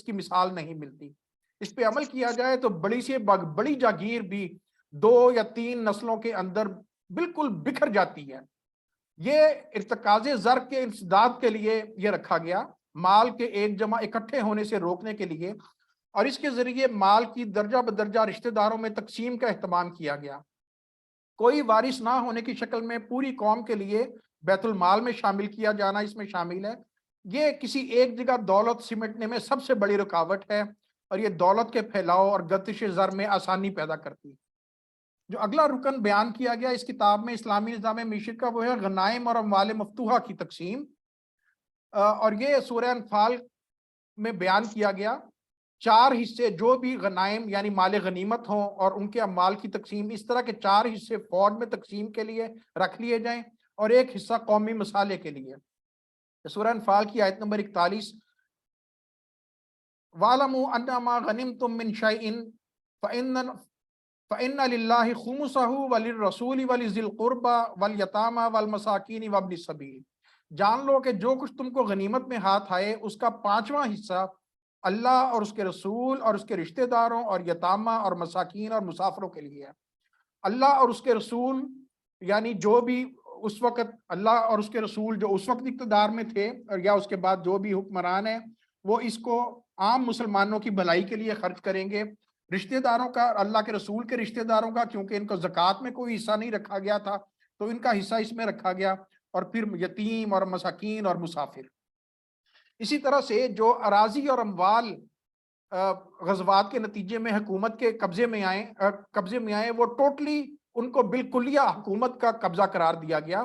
کی مثال نہیں ملتی۔ اس پہ عمل کیا جائے تو بڑی سے بڑی جاگیر بھی 2 یا 3 نسلوں کے اندر بالکل بکھر جاتی ہے۔ یہ ارتکاز زر کے انسداد کے لیے یہ رکھا گیا، مال کے ایک جمع اکٹھے ہونے سے روکنے کے لیے، اور اس کے ذریعے مال کی درجہ بدرجہ رشتہ داروں میں تقسیم کا اہتمام کیا گیا۔ کوئی وارث نہ ہونے کی شکل میں پوری قوم کے لیے بیت المال میں شامل کیا جانا اس میں شامل ہے۔ یہ کسی ایک جگہ دولت سمٹنے میں سب سے بڑی رکاوٹ ہے، اور یہ دولت کے پھیلاؤ اور گردش زر میں آسانی پیدا کرتی ہے۔ جو اگلا رکن بیان کیا گیا اس کتاب میں اسلامی نظام معیشت کا وہ ہے غنائم اور اموال مفتوحہ کی تقسیم، اور یہ سورہ انفال میں بیان کیا گیا 4 حصے، جو بھی غنائم یعنی مال غنیمت ہوں اور ان کے اموال کی تقسیم اس طرح کے 4 حصے فوج میں تقسیم کے لیے رکھ لیے جائیں، اور ایک حصہ قومی مسالے کے لیے۔ سورہ انفال کی آیت نمبر 41، وَاعْلَمُوا أَنَّمَا غَنِمْتُم مِّن شَيْءٍ فَإِنَّ لِلَّهِ خُمُسَهُ وَلِلرَّسُولِ وَلِذِي الْقُرْبَى وَالْيَتَامَى وَالْمَسَاكِينِ وَابْنِ السَّبِيلِ۔ جان لو کہ جو کچھ تم کو غنیمت میں ہاتھ آئے اس کا 5واں حصہ اللہ اور اس کے رسول اور اس کے رشتہ داروں اور یتامہ اور مساکین اور مسافروں کے لیے ہے۔ اللہ اور اس کے رسول یعنی جو بھی اس وقت اللہ اور اس کے رسول جو اس وقت اقتدار میں تھے، اور یا اس کے بعد جو بھی حکمران ہیں، وہ اس کو عام مسلمانوں کی بھلائی کے لیے خرچ کریں گے. رشتہ داروں کا, اللہ کے رسول کے رشتہ داروں کا, کیونکہ ان کو زکوٰۃ میں کوئی حصہ نہیں رکھا گیا تھا تو ان کا حصہ اس میں رکھا گیا, اور پھر یتیم اور مساکین اور مسافر. اسی طرح سے جو اراضی اور اموال غزوات کے نتیجے میں حکومت کے قبضے میں آئے وہ ٹوٹلی ان کو بالکلیہ حکومت کا قبضہ قرار دیا گیا.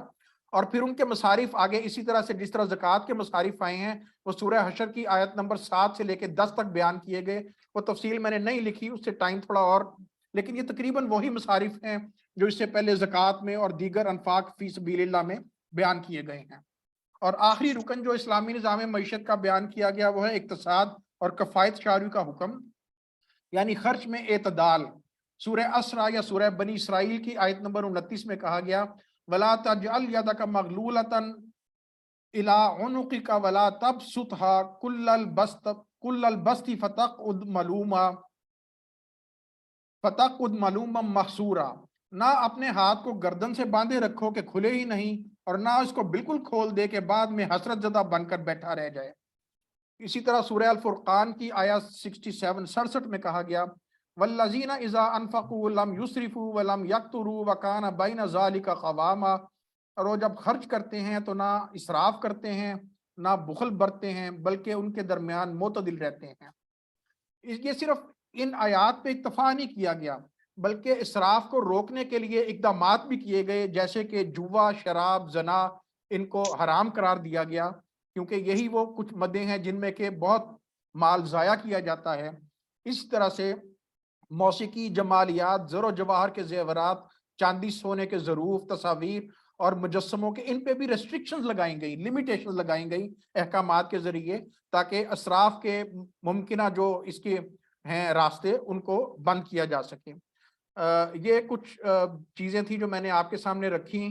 اور پھر ان کے مصارف آگے اسی طرح سے جس طرح زکوٰۃ کے مصارف آئے ہیں وہ سورہ حشر کی آیت نمبر 7 سے لے کے 10 تک بیان کیے گئے. وہ تفصیل میں نے نہیں لکھی, اس سے ٹائم تھوڑا اور, لیکن یہ تقریباً وہی مصارف ہیں جو اس سے پہلے زکوٰۃ میں اور دیگر انفاق فی سبیل اللہ میں بیان کیے گئے ہیں. اور آخری رکن جو اسلامی نظام معیشت کا بیان کیا گیا وہ ہے اقتصاد اور کفایت شعاری کا حکم, یعنی خرچ میں اعتدال. سورہ اسرا یا سورہ بنی اسرائیل کی آیت نمبر 29 میں کہا گیا وَلَا تَجْعَلْ يَدَكَ مَغْلُولَةً إِلَىٰ عُنُقِكَ وَلَا تَبْسُطْهَا كُلَّ الْبَسْطِ فَتَقْعُدْ مَلُومًا مَحْسُورًا. نہ اپنے ہاتھ کو گردن سے باندھے رکھو کہ کھلے ہی نہیں, اور نہ اس کو بالکل کھول دے کہ بعد میں حسرت زدہ بن کر بیٹھا رہ جائے. اسی طرح سورہ الفرقان کی آیت 67 میں کہا گیا والذین اذا انفقوا لم یسرفوا ولم یقتروا وکان بین ذلک قواما. اور وہ جب خرچ کرتے ہیں تو نہ اسراف کرتے ہیں نہ بخل برتتے ہیں, بلکہ ان کے درمیان معتدل رہتے ہیں. یہ صرف ان آیات پہ اکتفا نہیں کیا گیا, بلکہ اسراف کو روکنے کے لیے اقدامات بھی کیے گئے, جیسے کہ جوا, شراب, زنا, ان کو حرام قرار دیا گیا, کیونکہ یہی وہ کچھ مدیں ہیں جن میں کہ بہت مال ضائع کیا جاتا ہے. اس طرح سے موسیقی, جمالیات, زر و جواہر کے زیورات, چاندی سونے کے ظروف, تصاویر اور مجسموں کے, ان پہ بھی ریسٹرکشنز لگائیں گئی, لیمیٹیشنز لگائیں گئی احکامات کے ذریعے, تاکہ اسراف کے ممکنہ جو اس کے ہیں راستے ان کو بند کیا جا سکے. یہ کچھ چیزیں تھیں جو میں نے آپ کے سامنے رکھی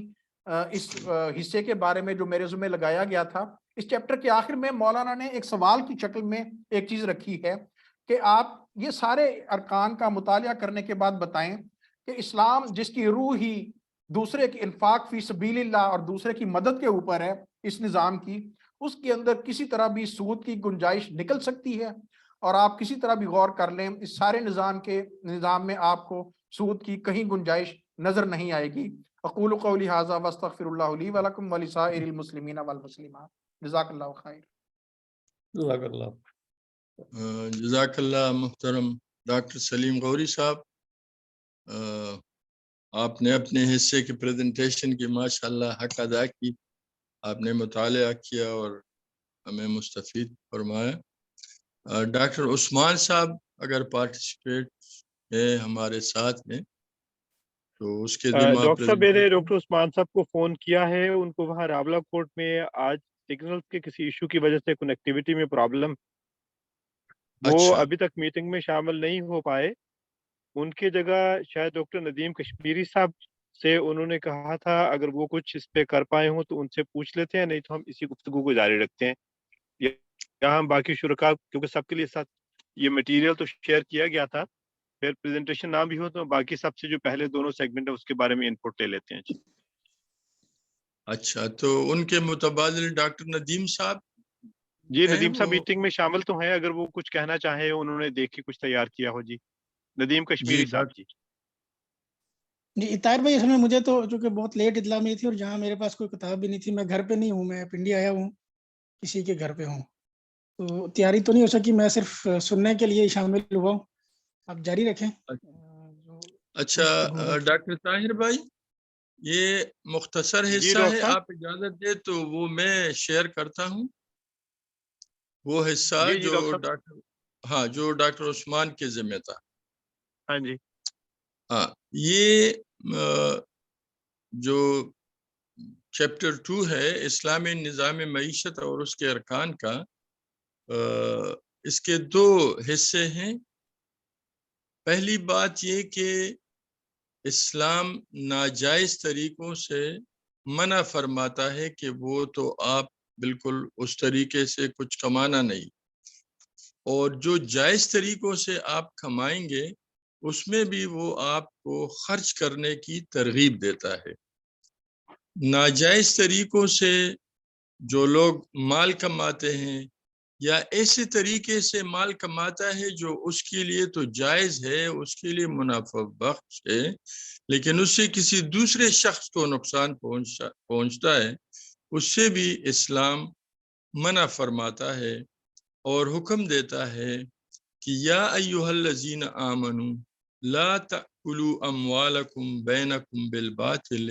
اس حصے کے بارے میں جو میرے ذمہ لگایا گیا تھا. اس چیپٹر کے آخر میں مولانا نے ایک سوال کی شکل میں ایک چیز رکھی ہے کہ آپ یہ سارے ارکان کا مطالعہ کرنے کے بعد بتائیں کہ اسلام جس کی روح ہی دوسرے کی انفاق فی سبیل اللہ اور دوسرے کی مدد کے اوپر ہے, اس نظام کی, اس کے اندر کسی طرح بھی سود کی گنجائش نکل سکتی ہے. اور آپ کسی طرح بھی غور کر لیں, اس سارے نظام میں آپ کو سود کی کہیں گنجائش نظر نہیں آئے گی. اقول قولی ھذا واستغفر اللہ لی ولکم ولسائر المسلمین والمسلمات. جزاک اللہ خیر. جزاک اللہ. جزاک اللہ محترم ڈاکٹر سلیم غوری صاحب. آپ نے اپنے حصے کی پریزنٹیشن کی ماشاءاللہ حق ادا کی, آپ نے مطالعہ کیا اور ہمیں مستفید فرمایا. ڈاکٹر عثمان صاحب اگر پارٹیسپیٹ ہے ہمارے ساتھ میں تو اس کے ذمہ ڈاکٹر صاحب میں نے ڈاکٹر عثمان صاحب کو فون کیا ہے, ان کو وہاں راولہ کوٹ میں آج سگنل کے کسی ایشو کی وجہ سے کنیکٹیویٹی میں پرابلم, وہ ابھی تک میٹنگ میں شامل نہیں ہو پائے. ان کی جگہ شاید ڈاکٹر ندیم کشمیری صاحب سے انہوں نے کہا تھا اگر وہ کچھ اس پہ کر پائے ہوں تو ان سے پوچھ لیتے ہیں, نہیں تو ہم اسی گفتگو کو جاری رکھتے ہیں. یہاں ہم باقی شرکاء کیونکہ سب کے لیے ساتھ یہ مٹیریل تو شیئر کیا گیا تھا, پھر پریزنٹیشن نہ بھی ہو تو باقی سب سے جو پہلے دونوں سیگمنٹ ہے اس کے بارے میں انپٹ لے لیتے ہیں. اچھا, تو ان کے متبادل ڈاکٹر ندیم صاحب. جی ندیم صاحب میٹنگ میں شامل تو ہیں, اگر وہ کچھ کہنا چاہیں, انہوں نے دیکھ کے کچھ تیار کیا ہو. جی ندیم کشمیری صاحب. جی اطاہر بھائی, اس میں مجھے تو چونکہ بہت لیٹ اطلاع ملی تھی اور جہاں میرے پاس کوئی کتاب بھی نہیں تھی, میں گھر پہ نہیں ہوں, میں پنڈی آیا ہوں, کسی کے گھر پہ ہوں, تو تیاری تو نہیں ہو سکی, میں صرف سننے کے لیے شامل ہوا ہوں. آپ جاری رکھیں. اچھا ڈاکٹر طاہر بھائی, یہ مختصر حصہ ہے, آپ اجازت دے تو وہ میں شیئر کرتا ہوں. وہ حصہ جو ڈاکٹر عثمان کے ذمہ تھا. ہاں جی. ہاں, یہ جو چیپٹر 2 ہے اسلامی نظام معیشت اور اس کے ارکان کا, اس کے 2 حصے ہیں. پہلی بات یہ کہ اسلام ناجائز طریقوں سے منع فرماتا ہے کہ وہ تو آپ بالکل اس طریقے سے کچھ کمانا نہیں, اور جو جائز طریقوں سے آپ کمائیں گے اس میں بھی وہ آپ کو خرچ کرنے کی ترغیب دیتا ہے. ناجائز طریقوں سے جو لوگ مال کماتے ہیں یا ایسے طریقے سے مال کماتا ہے جو اس کے لیے تو جائز ہے، اس کے لیے منافع بخش ہے، لیکن اس سے کسی دوسرے شخص کو نقصان پہنچتا ہے، اس سے بھی اسلام منع فرماتا ہے اور حکم دیتا ہے کہ یا ایھا الذین آمنوا لا تأکلوا اموالکم بینکم بالباطل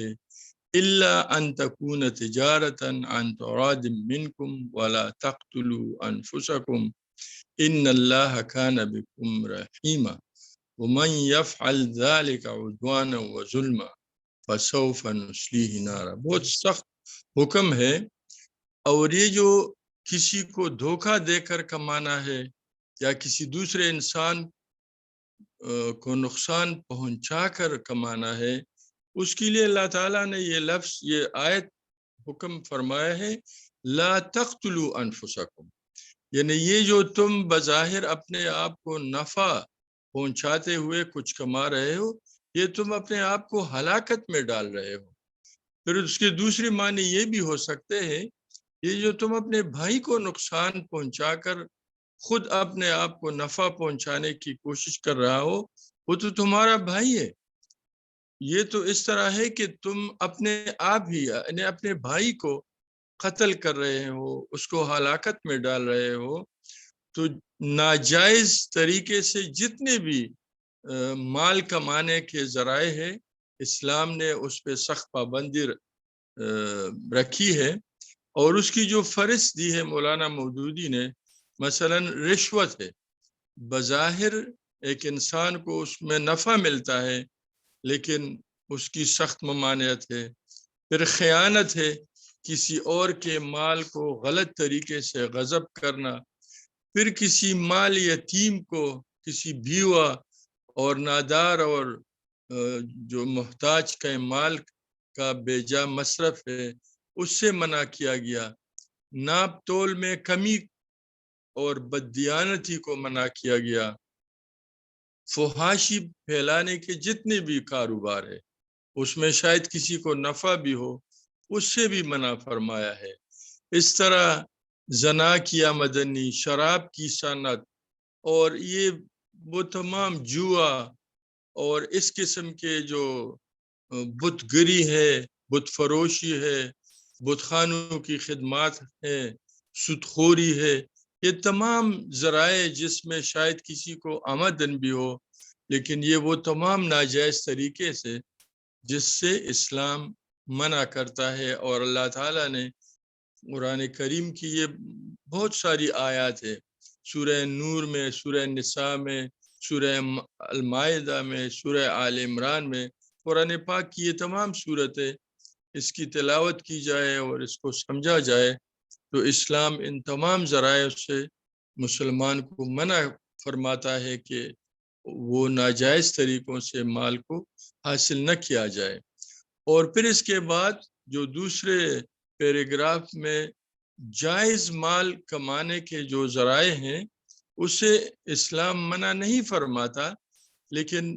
الا ان تکون تجارۃ عن تراض منکم ولا تقتلوا انفسکم ان اللہ کان بکم رحیما ومن یفعل ذلک عدوانا وظلما فسوف نصلیہ نارا۔ بہت سخت حکم ہے، اور یہ جو کسی کو دھوکہ دے کر کمانا ہے یا کسی دوسرے انسان کو نقصان پہنچا کر کمانا ہے، اس کے لیے اللہ تعالیٰ نے یہ لفظ، یہ آیت حکم فرمایا ہے لا تقتلوا انفسکم، یعنی یہ جو تم بظاہر اپنے آپ کو نفع پہنچاتے ہوئے کچھ کما رہے ہو، یہ تم اپنے آپ کو ہلاکت میں ڈال رہے ہو۔ پھر اس کے دوسری معنی یہ بھی ہو سکتے ہیں، یہ جو تم اپنے بھائی کو نقصان پہنچا کر خود اپنے آپ کو نفع پہنچانے کی کوشش کر رہا ہو، وہ تو تمہارا بھائی ہے۔ یہ تو اس طرح ہے کہ تم اپنے آپ ہی یعنی اپنے بھائی کو قتل کر رہے ہو، اس کو ہلاکت میں ڈال رہے ہو۔ تو ناجائز طریقے سے جتنے بھی مال کمانے کے ذرائع ہے، اسلام نے اس پہ سخت پابندی رکھی ہے، اور اس کی جو فہرست دی ہے مولانا مودودی نے، مثلا رشوت ہے، بظاہر ایک انسان کو اس میں نفع ملتا ہے لیکن اس کی سخت ممانعت ہے۔ پھر خیانت ہے، کسی اور کے مال کو غلط طریقے سے غصب کرنا۔ پھر کسی مال یتیم کو، کسی بیوہ اور نادار اور جو محتاج کے مال کا بیجا مصرف ہے، اس سے منع کیا گیا۔ ناپ تول میں کمی اور بددیانتی کو منع کیا گیا۔ فحاشی پھیلانے کے جتنے بھی کاروبار ہے، اس میں شاید کسی کو نفع بھی ہو، اس سے بھی منع فرمایا ہے۔ اس طرح زنا کی آمدنی، شراب کی صنعت، اور یہ وہ تمام جوا اور اس قسم کے جو بت گری ہے، بت فروشی ہے، بت خانوں کی خدمات ہے، سود خوری ہے، یہ تمام ذرائع جس میں شاید کسی کو آمدن بھی ہو، لیکن یہ وہ تمام ناجائز طریقے سے جس سے اسلام منع کرتا ہے۔ اور اللہ تعالیٰ نے قرآن کریم کی یہ بہت ساری آیات ہے، سورہ نور میں، سورہ نساء میں، سورہ المائدہ میں، سورہ آل عمران میں، قرآن پاک کی یہ تمام صورتیں اس کی تلاوت کی جائے اور اس کو سمجھا جائے تو اسلام ان تمام ذرائع سے مسلمان کو منع فرماتا ہے کہ وہ ناجائز طریقوں سے مال کو حاصل نہ کیا جائے۔ اور پھر اس کے بعد جو دوسرے پیراگراف میں جائز مال کمانے کے جو ذرائع ہیں، اسے اسلام منع نہیں فرماتا، لیکن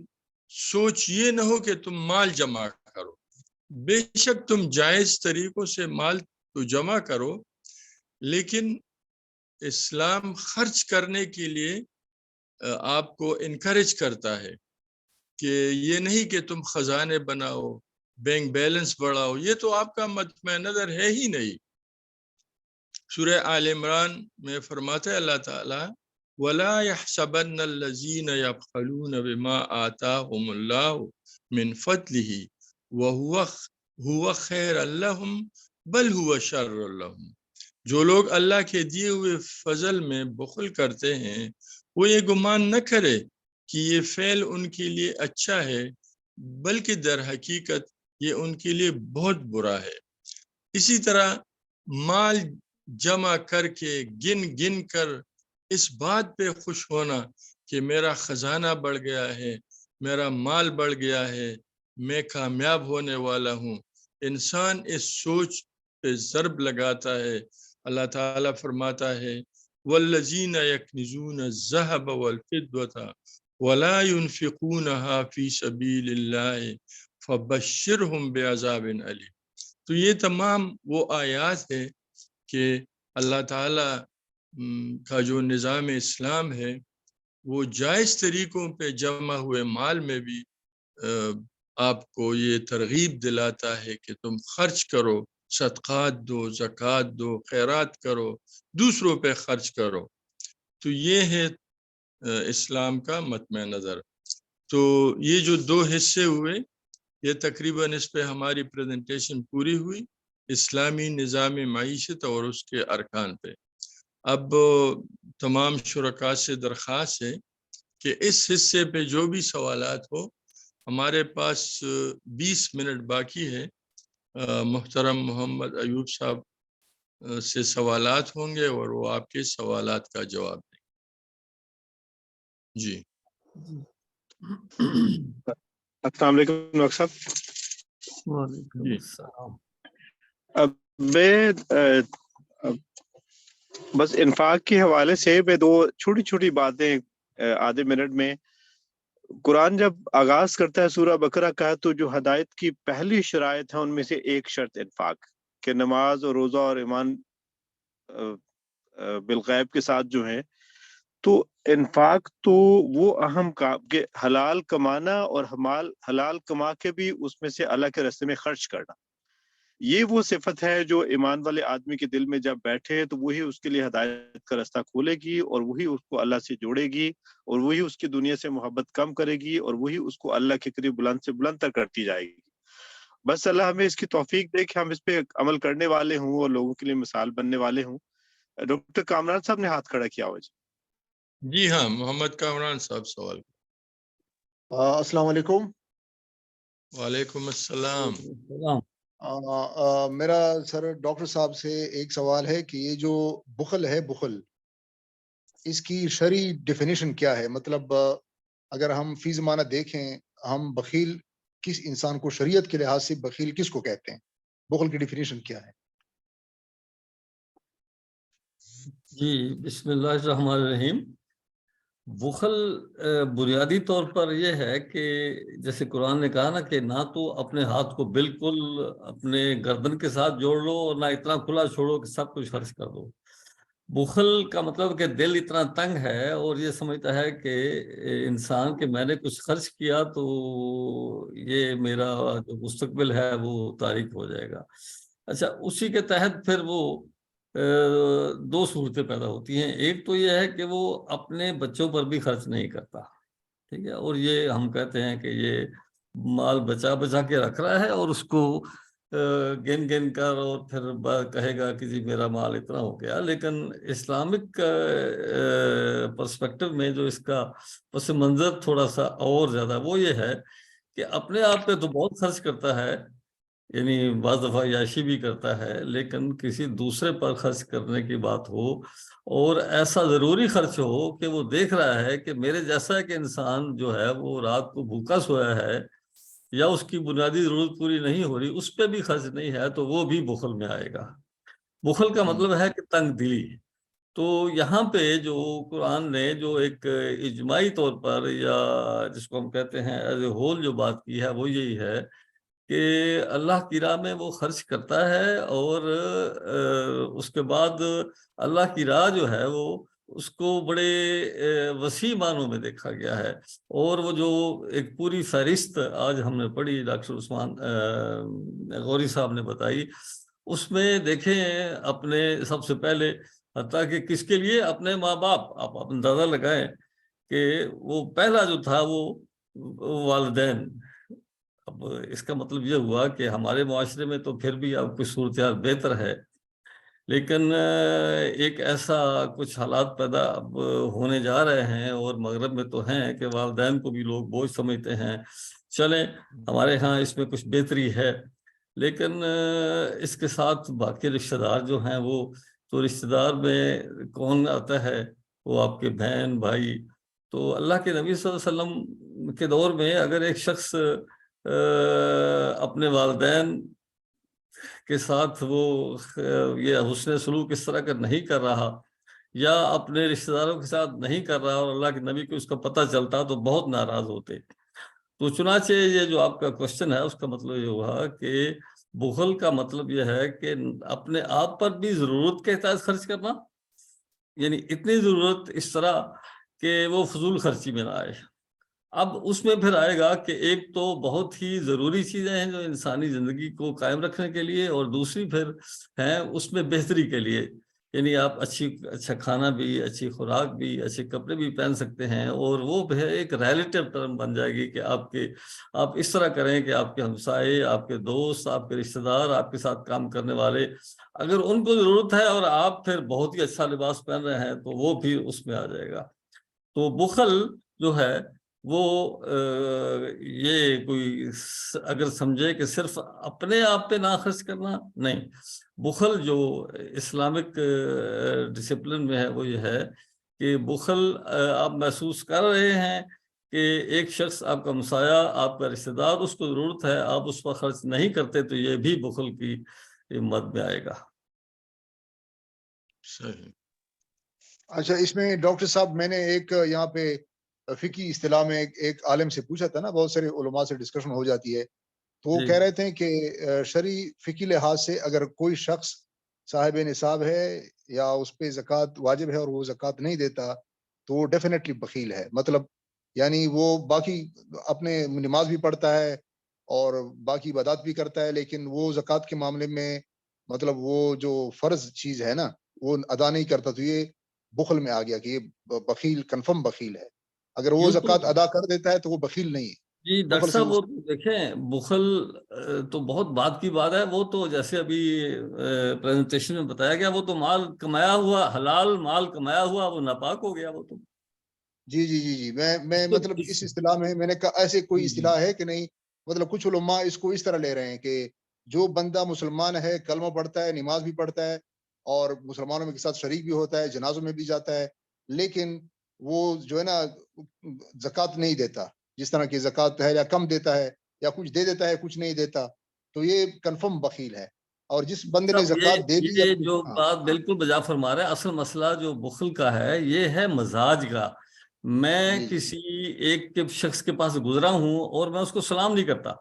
سوچ یہ نہ ہو کہ تم مال جمع کرو۔ بے شک تم جائز طریقوں سے مال تو جمع کرو، لیکن اسلام خرچ کرنے کے لیے آپ کو انکریج کرتا ہے کہ یہ نہیں کہ تم خزانے بناؤ، بینک بیلنس بڑھاؤ، یہ تو آپ کا مطمع نظر ہے ہی نہیں۔ سورہ آل عمران میں فرماتا ہے اللہ تعالیٰ وَلَا يَحْسَبَنَّ الَّذِينَ يَبْخَلُونَ بِمَا آتَاهُمُ اللَّهُ مِنْ فَضْلِهِ وَهُوَ خَيْرًا لَهُمْ بَلْ هُوَ شَرٌّ لَهُمْ۔ جو لوگ اللہ کے دیے ہوئے فضل میں بخل کرتے ہیں، وہ یہ گمان نہ کرے کہ یہ فعل ان کے لیے اچھا ہے، بلکہ در حقیقت یہ ان کے لیے بہت برا ہے۔ اسی طرح مال جمع کر کے گن گن کر اس بات پہ خوش ہونا کہ میرا خزانہ بڑھ گیا ہے، میرا مال بڑھ گیا ہے، میں کامیاب ہونے والا ہوں، انسان اس سوچ پہ ضرب لگاتا ہے۔ اللہ تعالیٰ فرماتا ہے والذین یکنزون الذهب والفضة ولا ينفقونها في سبيل الله فبشرهم بعذاب علیم۔ تو یہ تمام وہ آیات ہے کہ اللہ تعالیٰ کا جو نظام اسلام ہے وہ جائز طریقوں پہ جمع ہوئے مال میں بھی آپ کو یہ ترغیب دلاتا ہے کہ تم خرچ کرو، صدقات دو، زکوٰۃ دو، خیرات کرو، دوسروں پہ خرچ کرو. تو یہ ہے اسلام کا مطمع نظر. تو یہ جو 2 حصے ہوئے، یہ تقریباً اس پہ ہماری پریزنٹیشن پوری ہوئی، اسلامی نظام معیشت اور اس کے ارکان پہ. اب تمام شرکاء سے درخواست ہے کہ اس حصے پہ جو بھی سوالات ہو، ہمارے پاس 20 منٹ باقی ہے. محترم محمد ایوب صاحب سے سوالات ہوں گے اور وہ آپ کے سوالات کا جواب دیں. جی السلام علیکم ڈاکٹر صاحب. وعلیکم السلام. اب میں بس انفاق کے حوالے سے میں 2 چھوٹی چھوٹی باتیں آدھے منٹ میں. قرآن جب آغاز کرتا ہے سورہ بقرہ کا، تو جو ہدایت کی پہلی شرائط ہے ان میں سے ایک شرط انفاق، کہ نماز اور روزہ اور ایمان بالغیب کے ساتھ جو ہے، تو انفاق تو وہ اہم کام کہ حلال کمانا اور حلال کما کے بھی اس میں سے اللہ کے راستے میں خرچ کرنا. یہ وہ صفت ہے جو ایمان والے آدمی کے دل میں جب بیٹھے تو وہی اس کے لیے ہدایت کا راستہ کھولے گی، اور وہی اس کو اللہ سے جوڑے گی، اور وہی اس کی دنیا سے محبت کم کرے گی، اور وہی اس کو اللہ کے قریب بلند سے بلند تر کرتی جائے گی. بس اللہ ہمیں اس کی توفیق دے کہ ہم اس پہ عمل کرنے والے ہوں اور لوگوں کے لیے مثال بننے والے ہوں. ڈاکٹر کامران صاحب نے ہاتھ کھڑا کیا ہوا. جی ہاں، محمد کامران صاحب سوال. السلام علیکم. وعلیکم السلام. میرا سر ڈاکٹر صاحب سے ایک سوال ہے کہ یہ جو بخل ہے، بخل اس کی شرعی ڈیفینیشن کیا ہے؟ مطلب اگر ہم فی زمانہ دیکھیں، ہم بخیل کس انسان کو شریعت کے لحاظ سے بخیل کس کو کہتے ہیں؟ بخل کی ڈیفینیشن کیا ہے؟ جی بسم اللہ الرحمن الرحیم. بخل بنیادی طور پر یہ ہے کہ جیسے قرآن نے کہا نا کہ نہ تو اپنے ہاتھ کو بالکل اپنے گردن کے ساتھ جوڑ لو اور نہ اتنا کھلا چھوڑو کہ سب کچھ خرچ کر دو. بخل کا مطلب کہ دل اتنا تنگ ہے اور یہ سمجھتا ہے کہ انسان کہ میں نے کچھ خرچ کیا تو یہ میرا جو مستقبل ہے وہ تاریک ہو جائے گا. اچھا، اسی کے تحت پھر وہ 2 صورتیں پیدا ہوتی ہیں. ایک تو یہ ہے کہ وہ اپنے بچوں پر بھی خرچ نہیں کرتا، ٹھیک ہے، اور یہ ہم کہتے ہیں کہ یہ مال بچا بچا کے رکھ رہا ہے اور اس کو گن گن کر اور پھر کہے گا کہ جی میرا مال اتنا ہو گیا. لیکن اسلامک پرسپیکٹو میں جو اس کا پس منظر تھوڑا سا اور زیادہ وہ یہ ہے کہ اپنے آپ پہ تو بہت خرچ کرتا ہے، یعنی بعض دفعہ عیاشی بھی کرتا ہے، لیکن کسی دوسرے پر خرچ کرنے کی بات ہو اور ایسا ضروری خرچ ہو کہ وہ دیکھ رہا ہے کہ میرے جیسا ایک انسان جو ہے وہ رات کو بھوکا سویا ہے یا اس کی بنیادی ضرورت پوری نہیں ہو رہی، اس پہ بھی خرچ نہیں ہے، تو وہ بھی بخل میں آئے گا. بخل کا مطلب ہے کہ تنگ دلی. تو یہاں پہ جو قرآن نے جو ایک اجماعی طور پر یا جس کو ہم کہتے ہیں ایز اے ہول جو بات کی ہے وہ یہی ہے کہ اللہ کی راہ میں وہ خرچ کرتا ہے اور اس کے بعد اللہ کی راہ جو ہے وہ اس کو بڑے وسیع معنوں میں دیکھا گیا ہے. اور وہ جو ایک پوری فہرست آج ہم نے پڑھی، ڈاکٹر عثمان غوری صاحب نے بتائی، اس میں دیکھیں اپنے سب سے پہلے حتیٰ کہ کس کے لیے، اپنے ماں باپ. آپ اندازہ لگائیں کہ وہ پہلا جو تھا وہ والدین. اب اس کا مطلب یہ ہوا کہ ہمارے معاشرے میں تو پھر بھی اب کچھ صورتحال بہتر ہے، لیکن ایک ایسا کچھ حالات پیدا اب ہونے جا رہے ہیں اور مغرب میں تو ہیں کہ والدین کو بھی لوگ بوجھ سمجھتے ہیں. چلیں ہمارے ہاں اس میں کچھ بہتری ہے، لیکن اس کے ساتھ باقی رشتہ دار جو ہیں وہ تو رشتہ دار میں کون آتا ہے؟ وہ آپ کے بہن بھائی. تو اللہ کے نبی صلی اللہ علیہ وسلم کے دور میں اگر ایک شخص اپنے والدین کے ساتھ وہ یہ حسن سلوک اس طرح کا نہیں کر رہا یا اپنے رشتہ داروں کے ساتھ نہیں کر رہا اور اللہ کے نبی کو اس کا پتہ چلتا تو بہت ناراض ہوتے. تو چنانچہ یہ جو آپ کا کوشچن ہے اس کا مطلب یہ ہوا کہ بخل کا مطلب یہ ہے کہ اپنے آپ پر بھی ضرورت کے تحت خرچ کرنا یعنی اتنی ضرورت اس طرح کہ وہ فضول خرچی میں نہ آئے. اب اس میں پھر آئے گا کہ ایک تو بہت ہی ضروری چیزیں ہیں جو انسانی زندگی کو قائم رکھنے کے لیے، اور دوسری پھر ہیں اس میں بہتری کے لیے. یعنی آپ اچھا کھانا بھی، اچھی خوراک بھی، اچھے کپڑے بھی پہن سکتے ہیں، اور وہ بھی ایک ریلیٹیو ٹرم بن جائے گی کہ آپ اس طرح کریں کہ آپ کے ہمسائے، آپ کے دوست، آپ کے رشتہ دار، آپ کے ساتھ کام کرنے والے، اگر ان کو ضرورت ہے اور آپ پھر بہت ہی اچھا لباس پہن رہے ہیں تو وہ بھی اس میں آ جائے گا. تو بخل جو ہے وہ یہ کوئی اگر سمجھے کہ صرف اپنے آپ پہ نہ خرچ کرنا نہیں، بخل جو اسلامک ڈسپلن میں ہے وہ یہ ہے کہ بخل آپ محسوس کر رہے ہیں کہ ایک شخص آپ کا ہمسایہ، آپ کا رشتہ دار، اس کو ضرورت ہے، آپ اس پر خرچ نہیں کرتے، تو یہ بھی بخل کی مد میں آئے گا. صحیح. اچھا، اس میں ڈاکٹر صاحب میں نے ایک یہاں پہ فقہی اصطلاح میں ایک عالم سے پوچھا تھا نا، بہت سارے علماء سے ڈسکشن ہو جاتی ہے، تو وہ جی. کہہ رہے تھے کہ شرعی فقہی لحاظ سے اگر کوئی شخص صاحب نصاب ہے یا اس پہ زکوٰۃ واجب ہے اور وہ زکوٰۃ نہیں دیتا تو وہ ڈیفینیٹلی بخیل ہے. مطلب یعنی وہ باقی اپنے نماز بھی پڑھتا ہے اور باقی عبادات بھی کرتا ہے، لیکن وہ زکوٰۃ کے معاملے میں مطلب وہ جو فرض چیز ہے نا وہ ادا نہیں کرتا، تو یہ بخل میں آ گیا کہ یہ بخیل، کنفرم بخیل ہے. اگر وہ زکوٰۃ ادا کر دیتا ہے تو وہ بخیل نہیں ہے. جی ڈاکٹر صاحب، وہ دیکھیں بخل تو بہت بات کی بات ہے. وہ تو جیسے ابھی پریزنٹیشن میں بتایا گیا، وہ تو مال کمایا ہوا، حلال مال کمایا ہوا، وہ ناپاک ہو گیا وہ تو. جی میں مطلب اس اصطلاح میں نے کہا ایسے کوئی اصطلاح ہے کہ نہیں. مطلب کچھ علماء اس کو اس طرح لے رہے ہیں کہ جو بندہ مسلمان ہے، کلمہ پڑھتا ہے، نماز بھی پڑھتا ہے اور مسلمانوں کے ساتھ شریک بھی ہوتا ہے، جنازوں میں بھی جاتا ہے، لیکن وہ جو ہے نا زکوٰۃ نہیں دیتا، جس طرح کی زکوٰۃ ہے، یا کم دیتا ہے یا کچھ دے دیتا ہے، کچھ نہیں دیتا، تو یہ کنفرم بخیل ہے. اور جس بندے نے زکوٰۃ دے دی، یہ جو بات بالکل بجا فرما رہے ہیں، اصل مسئلہ جو بخل کا ہے یہ ہے مزاج کا. میں کسی ایک شخص کے پاس گزرا ہوں اور میں اس کو سلام نہیں کرتا،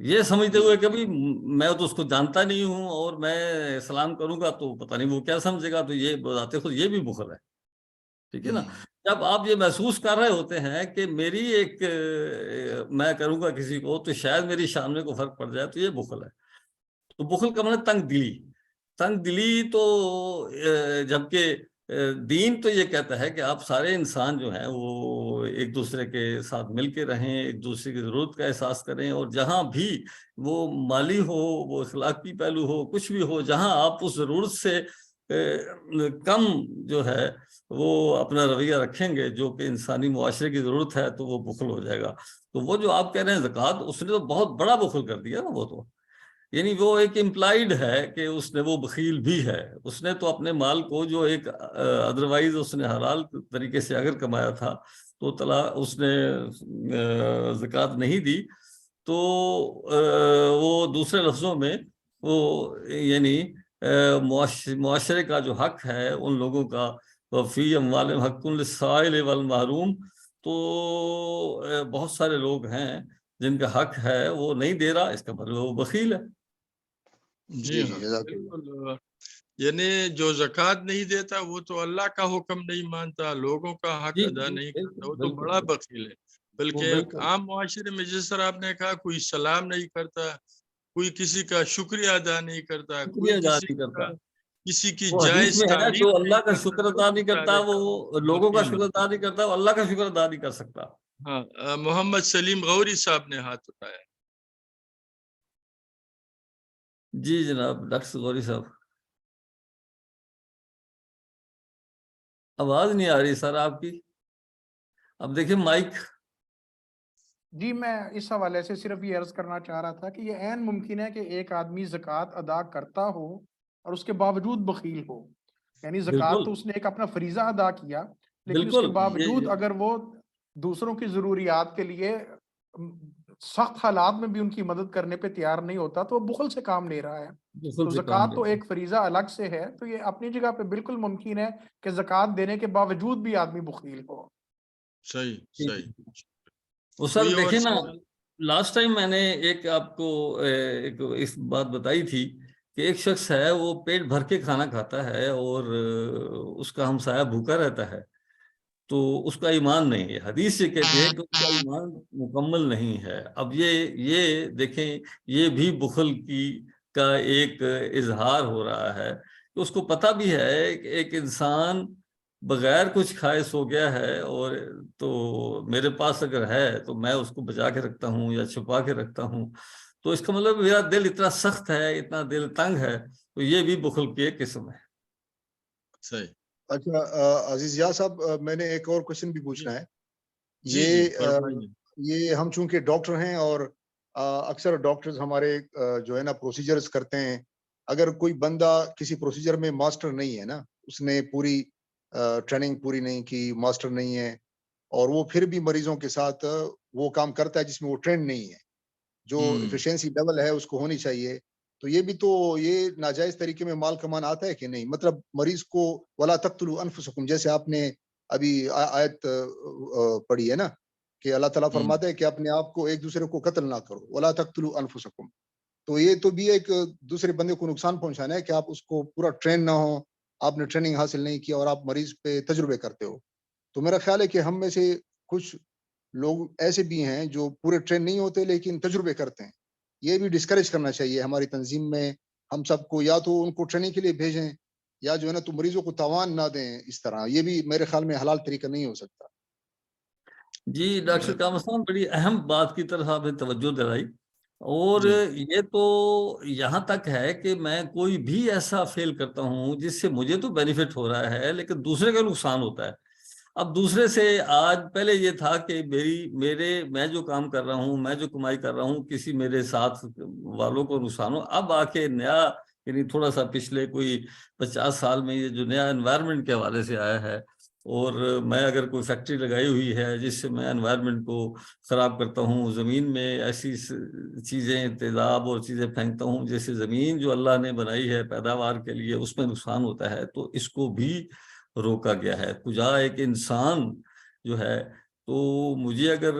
یہ سمجھتے ہوئے کہ میں تو اس کو جانتا نہیں ہوں اور میں سلام کروں گا تو پتہ نہیں وہ کیا سمجھے گا، تو یہ بتاتے خود یہ بھی بخل ہے. ٹھیک ہے نا. جب آپ یہ محسوس کر رہے ہوتے ہیں کہ میری میں کروں گا کسی کو تو شاید میری سامنے کو فرق پڑ جائے، تو یہ بخل ہے. تو بخل کا مطلب تنگ دلی تو جبکہ دین تو یہ کہتا ہے کہ آپ سارے انسان جو ہیں وہ ایک دوسرے کے ساتھ مل کے رہیں، ایک دوسرے کی ضرورت کا احساس کریں، اور جہاں بھی وہ مالی ہو، وہ اخلاقی پہلو ہو، کچھ بھی ہو، جہاں آپ اس ضرورت سے کم جو ہے وہ اپنا رویہ رکھیں گے جو کہ انسانی معاشرے کی ضرورت ہے، تو وہ بخل ہو جائے گا. تو وہ جو آپ کہہ رہے ہیں زکوٰۃ، اس نے تو بہت بڑا بخل کر دیا نا. وہ تو یعنی وہ ایک امپلائیڈ ہے کہ اس نے وہ بخیل بھی ہے. اس نے تو اپنے مال کو جو ایک ادروائز اس نے حلال طریقے سے اگر کمایا تھا تو اس نے زکوٰۃ نہیں دی، تو وہ دوسرے لفظوں میں وہ یعنی معاشرے کا جو حق ہے ان لوگوں کا، فی اموالہم حق للسائل والمحروم، تو بہت سارے لوگ ہیں جن کا حق ہے وہ نہیں دے رہا، اس کا مطلب وہ بخیل ہے. جی ہاں بالکل. یعنی جو زکوٰۃ نہیں دیتا وہ تو اللہ کا حکم نہیں مانتا، لوگوں کا حق ادا نہیں کرتا، وہ تو بڑا بخیل ہے. بلکہ عام معاشرے میں جس طرح آپ نے کہا، کوئی سلام نہیں کرتا، کوئی کسی کا شکریہ ادا نہیں کرتا، کوئی کسی کی جائز تعریف، جو اللہ کا شکر ادا نہیں کرتا وہ لوگوں کا شکر ادا نہیں کرتا، وہ اللہ کا شکر ادا نہیں کر سکتا. ہاں. محمد سلیم غوری صاحب نے ہاتھ اٹھایا. جی جناب ڈاکٹر غوری صاحب، آواز نہیں آ رہی سر آپ کی. اب دیکھیں مائک. جی میں اس حوالے سے صرف یہ عرض کرنا چاہ رہا تھا کہ یہ عین ممکن ہے کہ ایک آدمی زکوٰۃ ادا کرتا ہو اور اس کے باوجود بخیل ہو. یعنی زکوٰۃ تو اس نے ایک اپنا فریضہ ادا کیا، لیکن اس کے باوجود اگر وہ دوسروں کی ضروریات کے لیے سخت حالات میں بھی ان کی مدد کرنے پہ تیار نہیں ہوتا تو وہ بخل سے کام لے رہا ہے. تو زکوٰۃ تو ایک فریضہ الگ سے ہے، تو یہ اپنی جگہ پہ بالکل ممکن ہے کہ زکوٰۃ دینے کے باوجود بھی آدمی بخیل ہو. صحیح. وہ سر دیکھیں نا، لاسٹ ٹائم میں نے ایک آپ کو ایک اس بات بتائی تھی کہ ایک شخص ہے وہ پیٹ بھر کے کھانا کھاتا ہے اور اس کا ہمسایہ بھوکا رہتا ہے تو اس کا ایمان نہیں ہے. حدیث یہ کہتی ہے کہ اس کا ایمان مکمل نہیں ہے. اب یہ دیکھیں یہ بھی بخل کا ایک اظہار ہو رہا ہے کہ اس کو پتہ بھی ہے کہ ایک انسان بغیر کچھ کھائے سو گیا ہے اور تو میرے پاس اگر ہے تو میں اس کو بچا کے رکھتا ہوں یا چھپا کے رکھتا ہوں. تو اس کا مطلب میرا دل اتنا سخت ہے, اتنا دل تنگ ہے, تو یہ بھی بخل کی ایک قسم ہے. صحیح. اچھا عزیز یا صاحب, میں نے ایک اور کوشچن بھی پوچھنا ہے. فرمائیے. یہ ہم چونکہ ڈاکٹر ہیں اور اکثر ڈاکٹرز ہمارے جو ہے نا پروسیجرز کرتے ہیں. اگر کوئی بندہ کسی پروسیجر میں ماسٹر نہیں ہے نا, اس نے پوری ٹریننگ پوری نہیں کی, ماسٹر نہیں ہے, اور وہ پھر بھی مریضوں کے ساتھ وہ کام کرتا ہے جس میں وہ ٹرینڈ نہیں ہے, جو ایفیشنسی لیول ہے اس کو ہونی چاہیے, تو یہ بھی تو یہ ناجائز طریقے میں مال کمانا آتا ہے کہ نہیں؟ مطلب مریض کو ولا تقتلوا انفسکم, جیسے آپ نے ابھی آیت پڑھی ہے نا کہ اللہ تعالیٰ فرماتا ہے کہ اپنے آپ کو ایک دوسرے کو قتل نہ کرو, ولا تقتلوا انفسکم. تو یہ تو بھی ایک دوسرے بندے کو نقصان پہنچانا ہے کہ آپ اس کو پورا ٹرین نہ ہو, آپ نے ٹریننگ حاصل نہیں کیا اور آپ مریض پہ تجربے کرتے ہو. تو میرا خیال ہے کہ ہم میں سے کچھ لوگ ایسے بھی ہیں جو پورے ٹرین نہیں ہوتے لیکن تجربے کرتے ہیں. یہ بھی ڈسکریج کرنا چاہیے ہماری تنظیم میں. ہم سب کو یا تو ان کو ٹریننگ کے لیے بھیجیں یا جو ہے نا تو مریضوں کو تاوان نہ دیں اس طرح. یہ بھی میرے خیال میں حلال طریقہ نہیں ہو سکتا. جی ڈاکٹر کامر صاحب, بڑی اہم بات کی طرف آپ نے توجہ دلائی. اور یہ تو یہاں تک ہے کہ میں کوئی بھی ایسا فیل کرتا ہوں جس سے مجھے تو بینیفٹ ہو رہا ہے لیکن دوسرے کا نقصان ہوتا ہے. اب دوسرے سے آج پہلے یہ تھا کہ میں جو کام کر رہا ہوں, میں جو کمائی کر رہا ہوں, کسی میرے ساتھ والوں کو نقصان ہو. اب آ کے نیا یعنی تھوڑا سا پچھلے کوئی 50 سال میں یہ جو نیا انوائرمنٹ کے حوالے سے آیا ہے, اور میں اگر کوئی فیکٹری لگائی ہوئی ہے جس سے میں انوائرمنٹ کو خراب کرتا ہوں, زمین میں ایسی چیزیں تیزاب اور چیزیں پھینکتا ہوں جیسے زمین جو اللہ نے بنائی ہے پیداوار کے لیے اس میں نقصان ہوتا ہے, تو اس کو بھی روکا گیا ہے. کجا ایک انسان جو ہے, تو مجھے اگر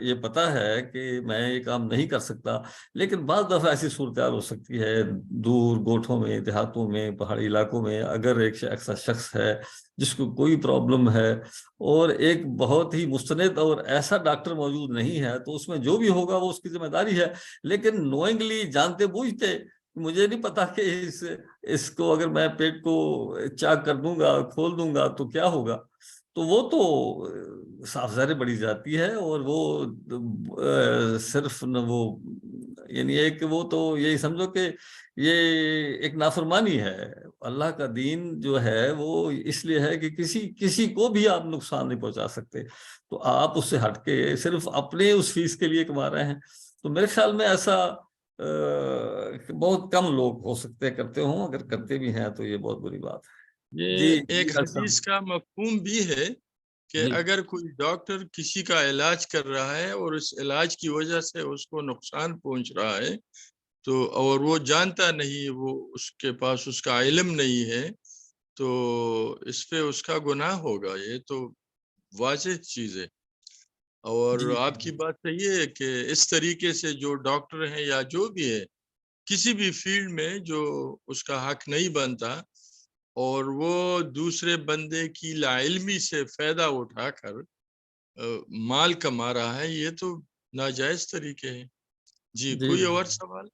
یہ پتا ہے کہ میں یہ کام نہیں کر سکتا, لیکن بعض دفعہ ایسی صورتحال ہو سکتی ہے دور گوٹھوں میں, دیہاتوں میں, پہاڑی علاقوں میں, اگر ایک ایسا شخص ہے جس کو کوئی پرابلم ہے اور ایک بہت ہی مستند اور ایسا ڈاکٹر موجود نہیں ہے, تو اس میں جو بھی ہوگا وہ اس کی ذمہ داری ہے. لیکن نوئنگلی, جانتے بوجھتے, مجھے نہیں پتا کہ اس کو اگر میں پیٹ کو چاک کر دوں گا, کھول دوں گا تو کیا ہوگا, تو وہ تو صاف ظاہر بڑی جاتی ہے. اور وہ صرف وہ یعنی ایک وہ تو یہی سمجھو کہ یہ ایک نافرمانی ہے. اللہ کا دین جو ہے وہ اس لیے ہے کہ کسی کو بھی آپ نقصان نہیں پہنچا سکتے, تو آپ اس سے ہٹ کے صرف اپنے اس فیس کے لیے کما رہے ہیں. تو میرے خیال میں ایسا بہت کم لوگ ہو سکتے کرتے ہوں, اگر کرتے بھی ہیں تو یہ بہت بری بات ہے. یہ ایک حدیث کا مفہوم بھی ہے کہ اگر کوئی ڈاکٹر کسی کا علاج کر رہا ہے اور اس علاج کی وجہ سے اس کو نقصان پہنچ رہا ہے تو اور وہ جانتا نہیں, وہ اس کے پاس اس کا علم نہیں ہے, تو اس پہ اس کا گناہ ہوگا. یہ تو واضح چیز ہے. اور آپ کی بات صحیح ہے کہ اس طریقے سے جو ڈاکٹر ہیں یا جو بھی ہے کسی بھی فیلڈ میں جو اس کا حق نہیں بنتا اور وہ دوسرے بندے کی لا علمی سے فائدہ اٹھا کر مال کما رہا ہے, یہ تو ناجائز طریقے ہیں. جی کوئی اور سوال؟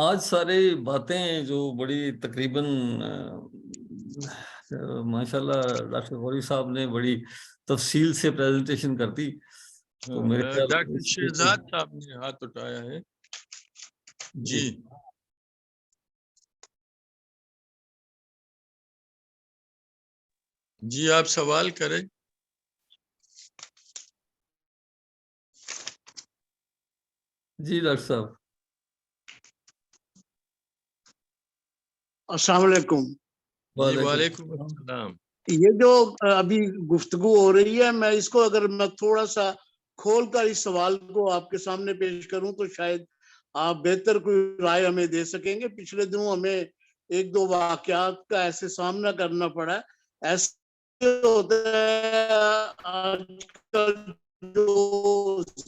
آج سارے باتیں جو بڑی تقریباً ماشاءاللہ ڈاکٹر غوری صاحب نے بڑی تفصیل سے پریزنٹیشن کر دی. تو میرے خیال ڈاکٹر شہزاد صاحب نے ہاتھ اٹھایا ہے. جی جی آپ سوال کریں. جی ڈاکٹر صاحب. السلام علیکم. وعلیکم السلام. یہ جو ابھی گفتگو ہو رہی ہے, میں اس کو اگر میں تھوڑا سا کھول کر اس سوال کو آپ کے سامنے پیش کروں تو شاید آپ بہتر کوئی رائے ہمیں دے سکیں گے. پچھلے دنوں ہمیں ایک دو واقعات کا ایسے سامنا کرنا پڑا. ایسے ہوتا ہے آج کل جو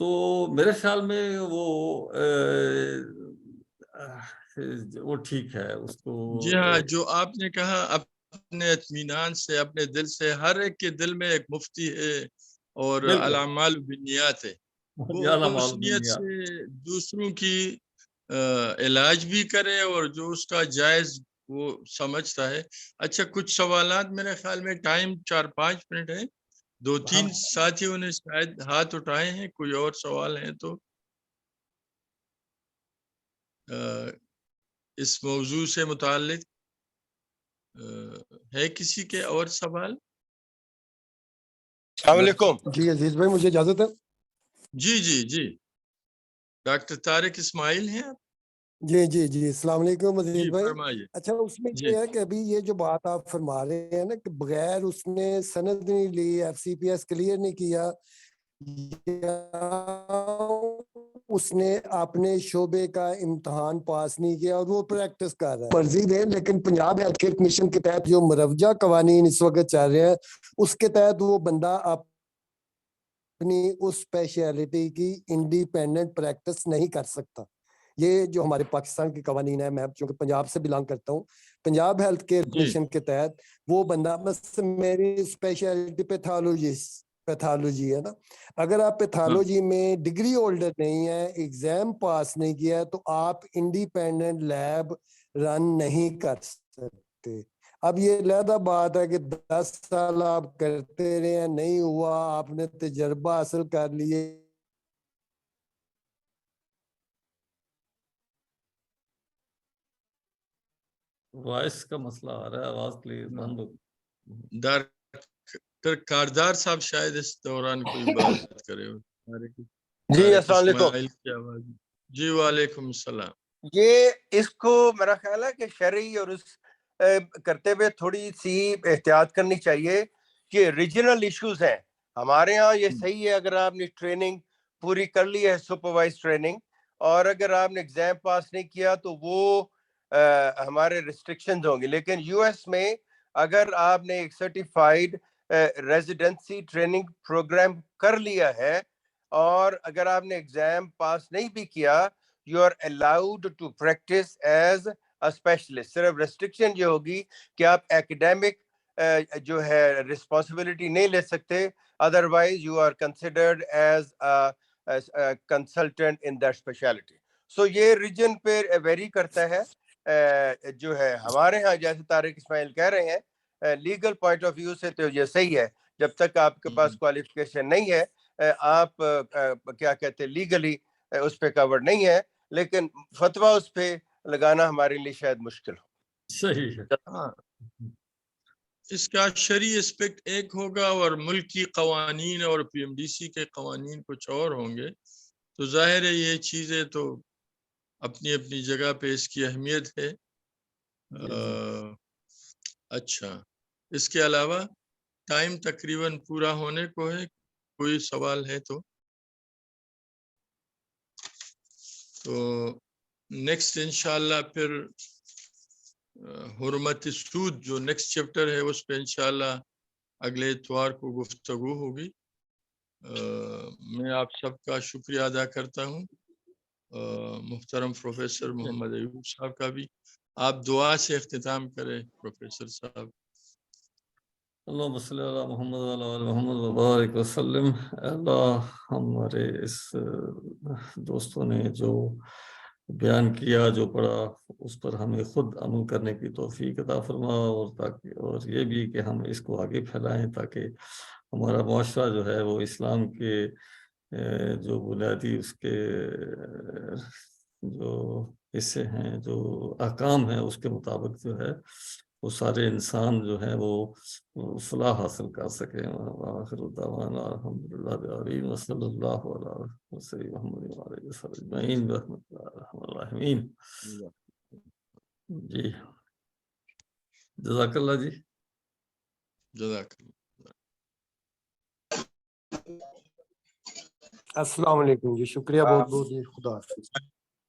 تو میرے خیال میں وہ ٹھیک ہے اس کو. جی ہاں، جو آپ نے کہا اپنے اطمینان سے، اپنے دل سے، ہر ایک کے دل میں ایک مفتی ہے اور الاعمال بالنیات ہے، وہ اس نیت سے دوسروں کی علاج بھی کرے اور جو اس کا جائز وہ سمجھتا ہے. اچھا، کچھ سوالات میرے خیال میں ٹائم 4-5 منٹ ہے، 2-3 ساتھیوں نے شاید ہاتھ اٹھائے ہیں. کوئی اور سوال ہیں تو اس موضوع سے متعلق ہے کسی کے اور سوال؟ السلام علیکم. جی عزیز بھائی مجھے اجازت ہے؟ جی جی جی، ڈاکٹر طارق اسماعیل ہیں آپ؟ جی السلام علیکم عزیز جی بھائی. فرمائیے. اچھا، اس میں جی یہ ہے کہ ابھی یہ جو بات آپ فرما رہے ہیں نا کہ بغیر اس نے سند نہیں لی، FCPS کلیئر نہیں کیا، اس نے اپنے شعبے کا امتحان پاس نہیں کیا اور وہ پریکٹس کر رہا ہے، مرضی دے، لیکن پنجاب ہیلتھ کیئر کمیشن کے تحت جو مروجہ قوانین اس وقت چل رہے ہیں اس کے تحت وہ بندہ اپنی اس اسپیشلٹی کی انڈیپینڈنٹ پریکٹس نہیں کر سکتا. یہ جو ہمارے پاکستان کے قوانین ہیں، میں چونکہ پنجاب سے بلانگ کرتا ہوں، پنجاب ہیلتھ کیئر کمیشن کے تحت وہ بندہ، بس میری اسپیشلٹی پیتھالوجی ہے نا، اگر آپ پیتھالوجی میں ڈگری ہولڈر نہیں ہے، ایگزام پاس نہیں کیا تو آپ انڈیپینڈنٹ لیب رن نہیں کر سکتے. اب یہ علیحدہ بات ہے کہ 10 سال آپ کرتے رہے ہیں، نہیں ہوا، آپ نے تجربہ حاصل کر لیے. وائس کا مسئلہ آ رہا ہے، آواز کلیئر بند ہو. ڈاکٹر کاردار صاحب شاید اس دوران کوئی بات کرے ہو. جی السلام علیکم. جی وعلیکم السلام. یہ اس کو میرا خیال ہے کہ شرعی اور اس کرتے ہوئے تھوڑی سی احتیاط کرنی چاہیے کہ ریجنل ایشوز ہیں ہمارے ہاں. یہ صحیح ہے اگر آپ نے ٹریننگ پوری کر لی ہے، سپروائز ٹریننگ، اور اگر آپ نے ایگزام پاس نہیں کیا تو وہ ہمارے ریسٹرکشنز ہوں گے. لیکن US میں اگر آپ نے ایک سرٹیفائیڈ ریزیڈنسی ٹریننگ پروگرام کر لیا ہے اور اگر آپ نے ایگزام پاس نہیں بھی کیا، you are allowed to practice as a specialist. صرف ریسٹرکشن یہ ہوگی کہ آپ ایکیڈیمک جو ہے رسپانسبلٹی نہیں لے سکتے، otherwise you are considered as a consultant in that specialty. So یہ ریجن پہ ویری کرتا ہے. جو ہے ہمارے ہاں جیسے طارق اسماعیل کہہ رہے ہیں، لیگل پوائنٹ آف ویو سے تو یہ صحیح ہے. جب تک آپ کے پاس کوالیفیکیشن نہیں ہے، آپ کیا کہتے ہیں لیگلی اس پہ کور نہیں ہے، لیکن فتویٰ اس پہ لگانا ہمارے لیے شاید مشکل ہو. صحیح ہے. ہاں، اس کا شرعی اسپیکٹ ایک ہوگا اور ملکی قوانین اور PMDC کے قوانین کچھ اور ہوں گے. تو ظاہر ہے یہ چیزیں تو اپنی اپنی جگہ پہ اس کی اہمیت ہے. اچھا، اس کے علاوہ ٹائم تقریباً پورا ہونے کو ہے. کوئی سوال ہے تو نیکسٹ انشاءاللہ پھر حرمت سود جو نیکسٹ چیپٹر ہے اس پہ انشاءاللہ اگلے اتوار کو گفتگو ہوگی. میں آپ سب کا شکریہ ادا کرتا ہوں، محترم پروفیسر محمد ایوب صاحب کا بھی. آپ دعا سے اختتام کریں پروفیسر صاحب. اللہم صلی علی محمد و علی محمد وبارک وسلم. اللہ ہمارے اس دوستوں نے جو بیان کیا، جو پڑھا، اس پر ہمیں خود عمل کرنے کی توفیق عطا فرما، اور یہ بھی کہ ہم اس کو آگے پھیلائیں تاکہ ہمارا معاشرہ جو ہے وہ اسلام کے جو بنیادی اس کے جو حصے ہیں، جو احکام ہیں، اس کے مطابق جو ہے وہ سارے انسان جو ہیں وہ فلاح حاصل کر سکیں. آخر دعوانا الحمدللہ رب العالمین وصلی اللہ علیہ وسلم محمد علیہ وسلم اجمعین برحمۃ اللہ الرحمن الرحیم. جی جزاک اللہ. جی جزاک اللہ. السلام علیکم. جی شکریہ بہت بہت. جی خدا حافظ.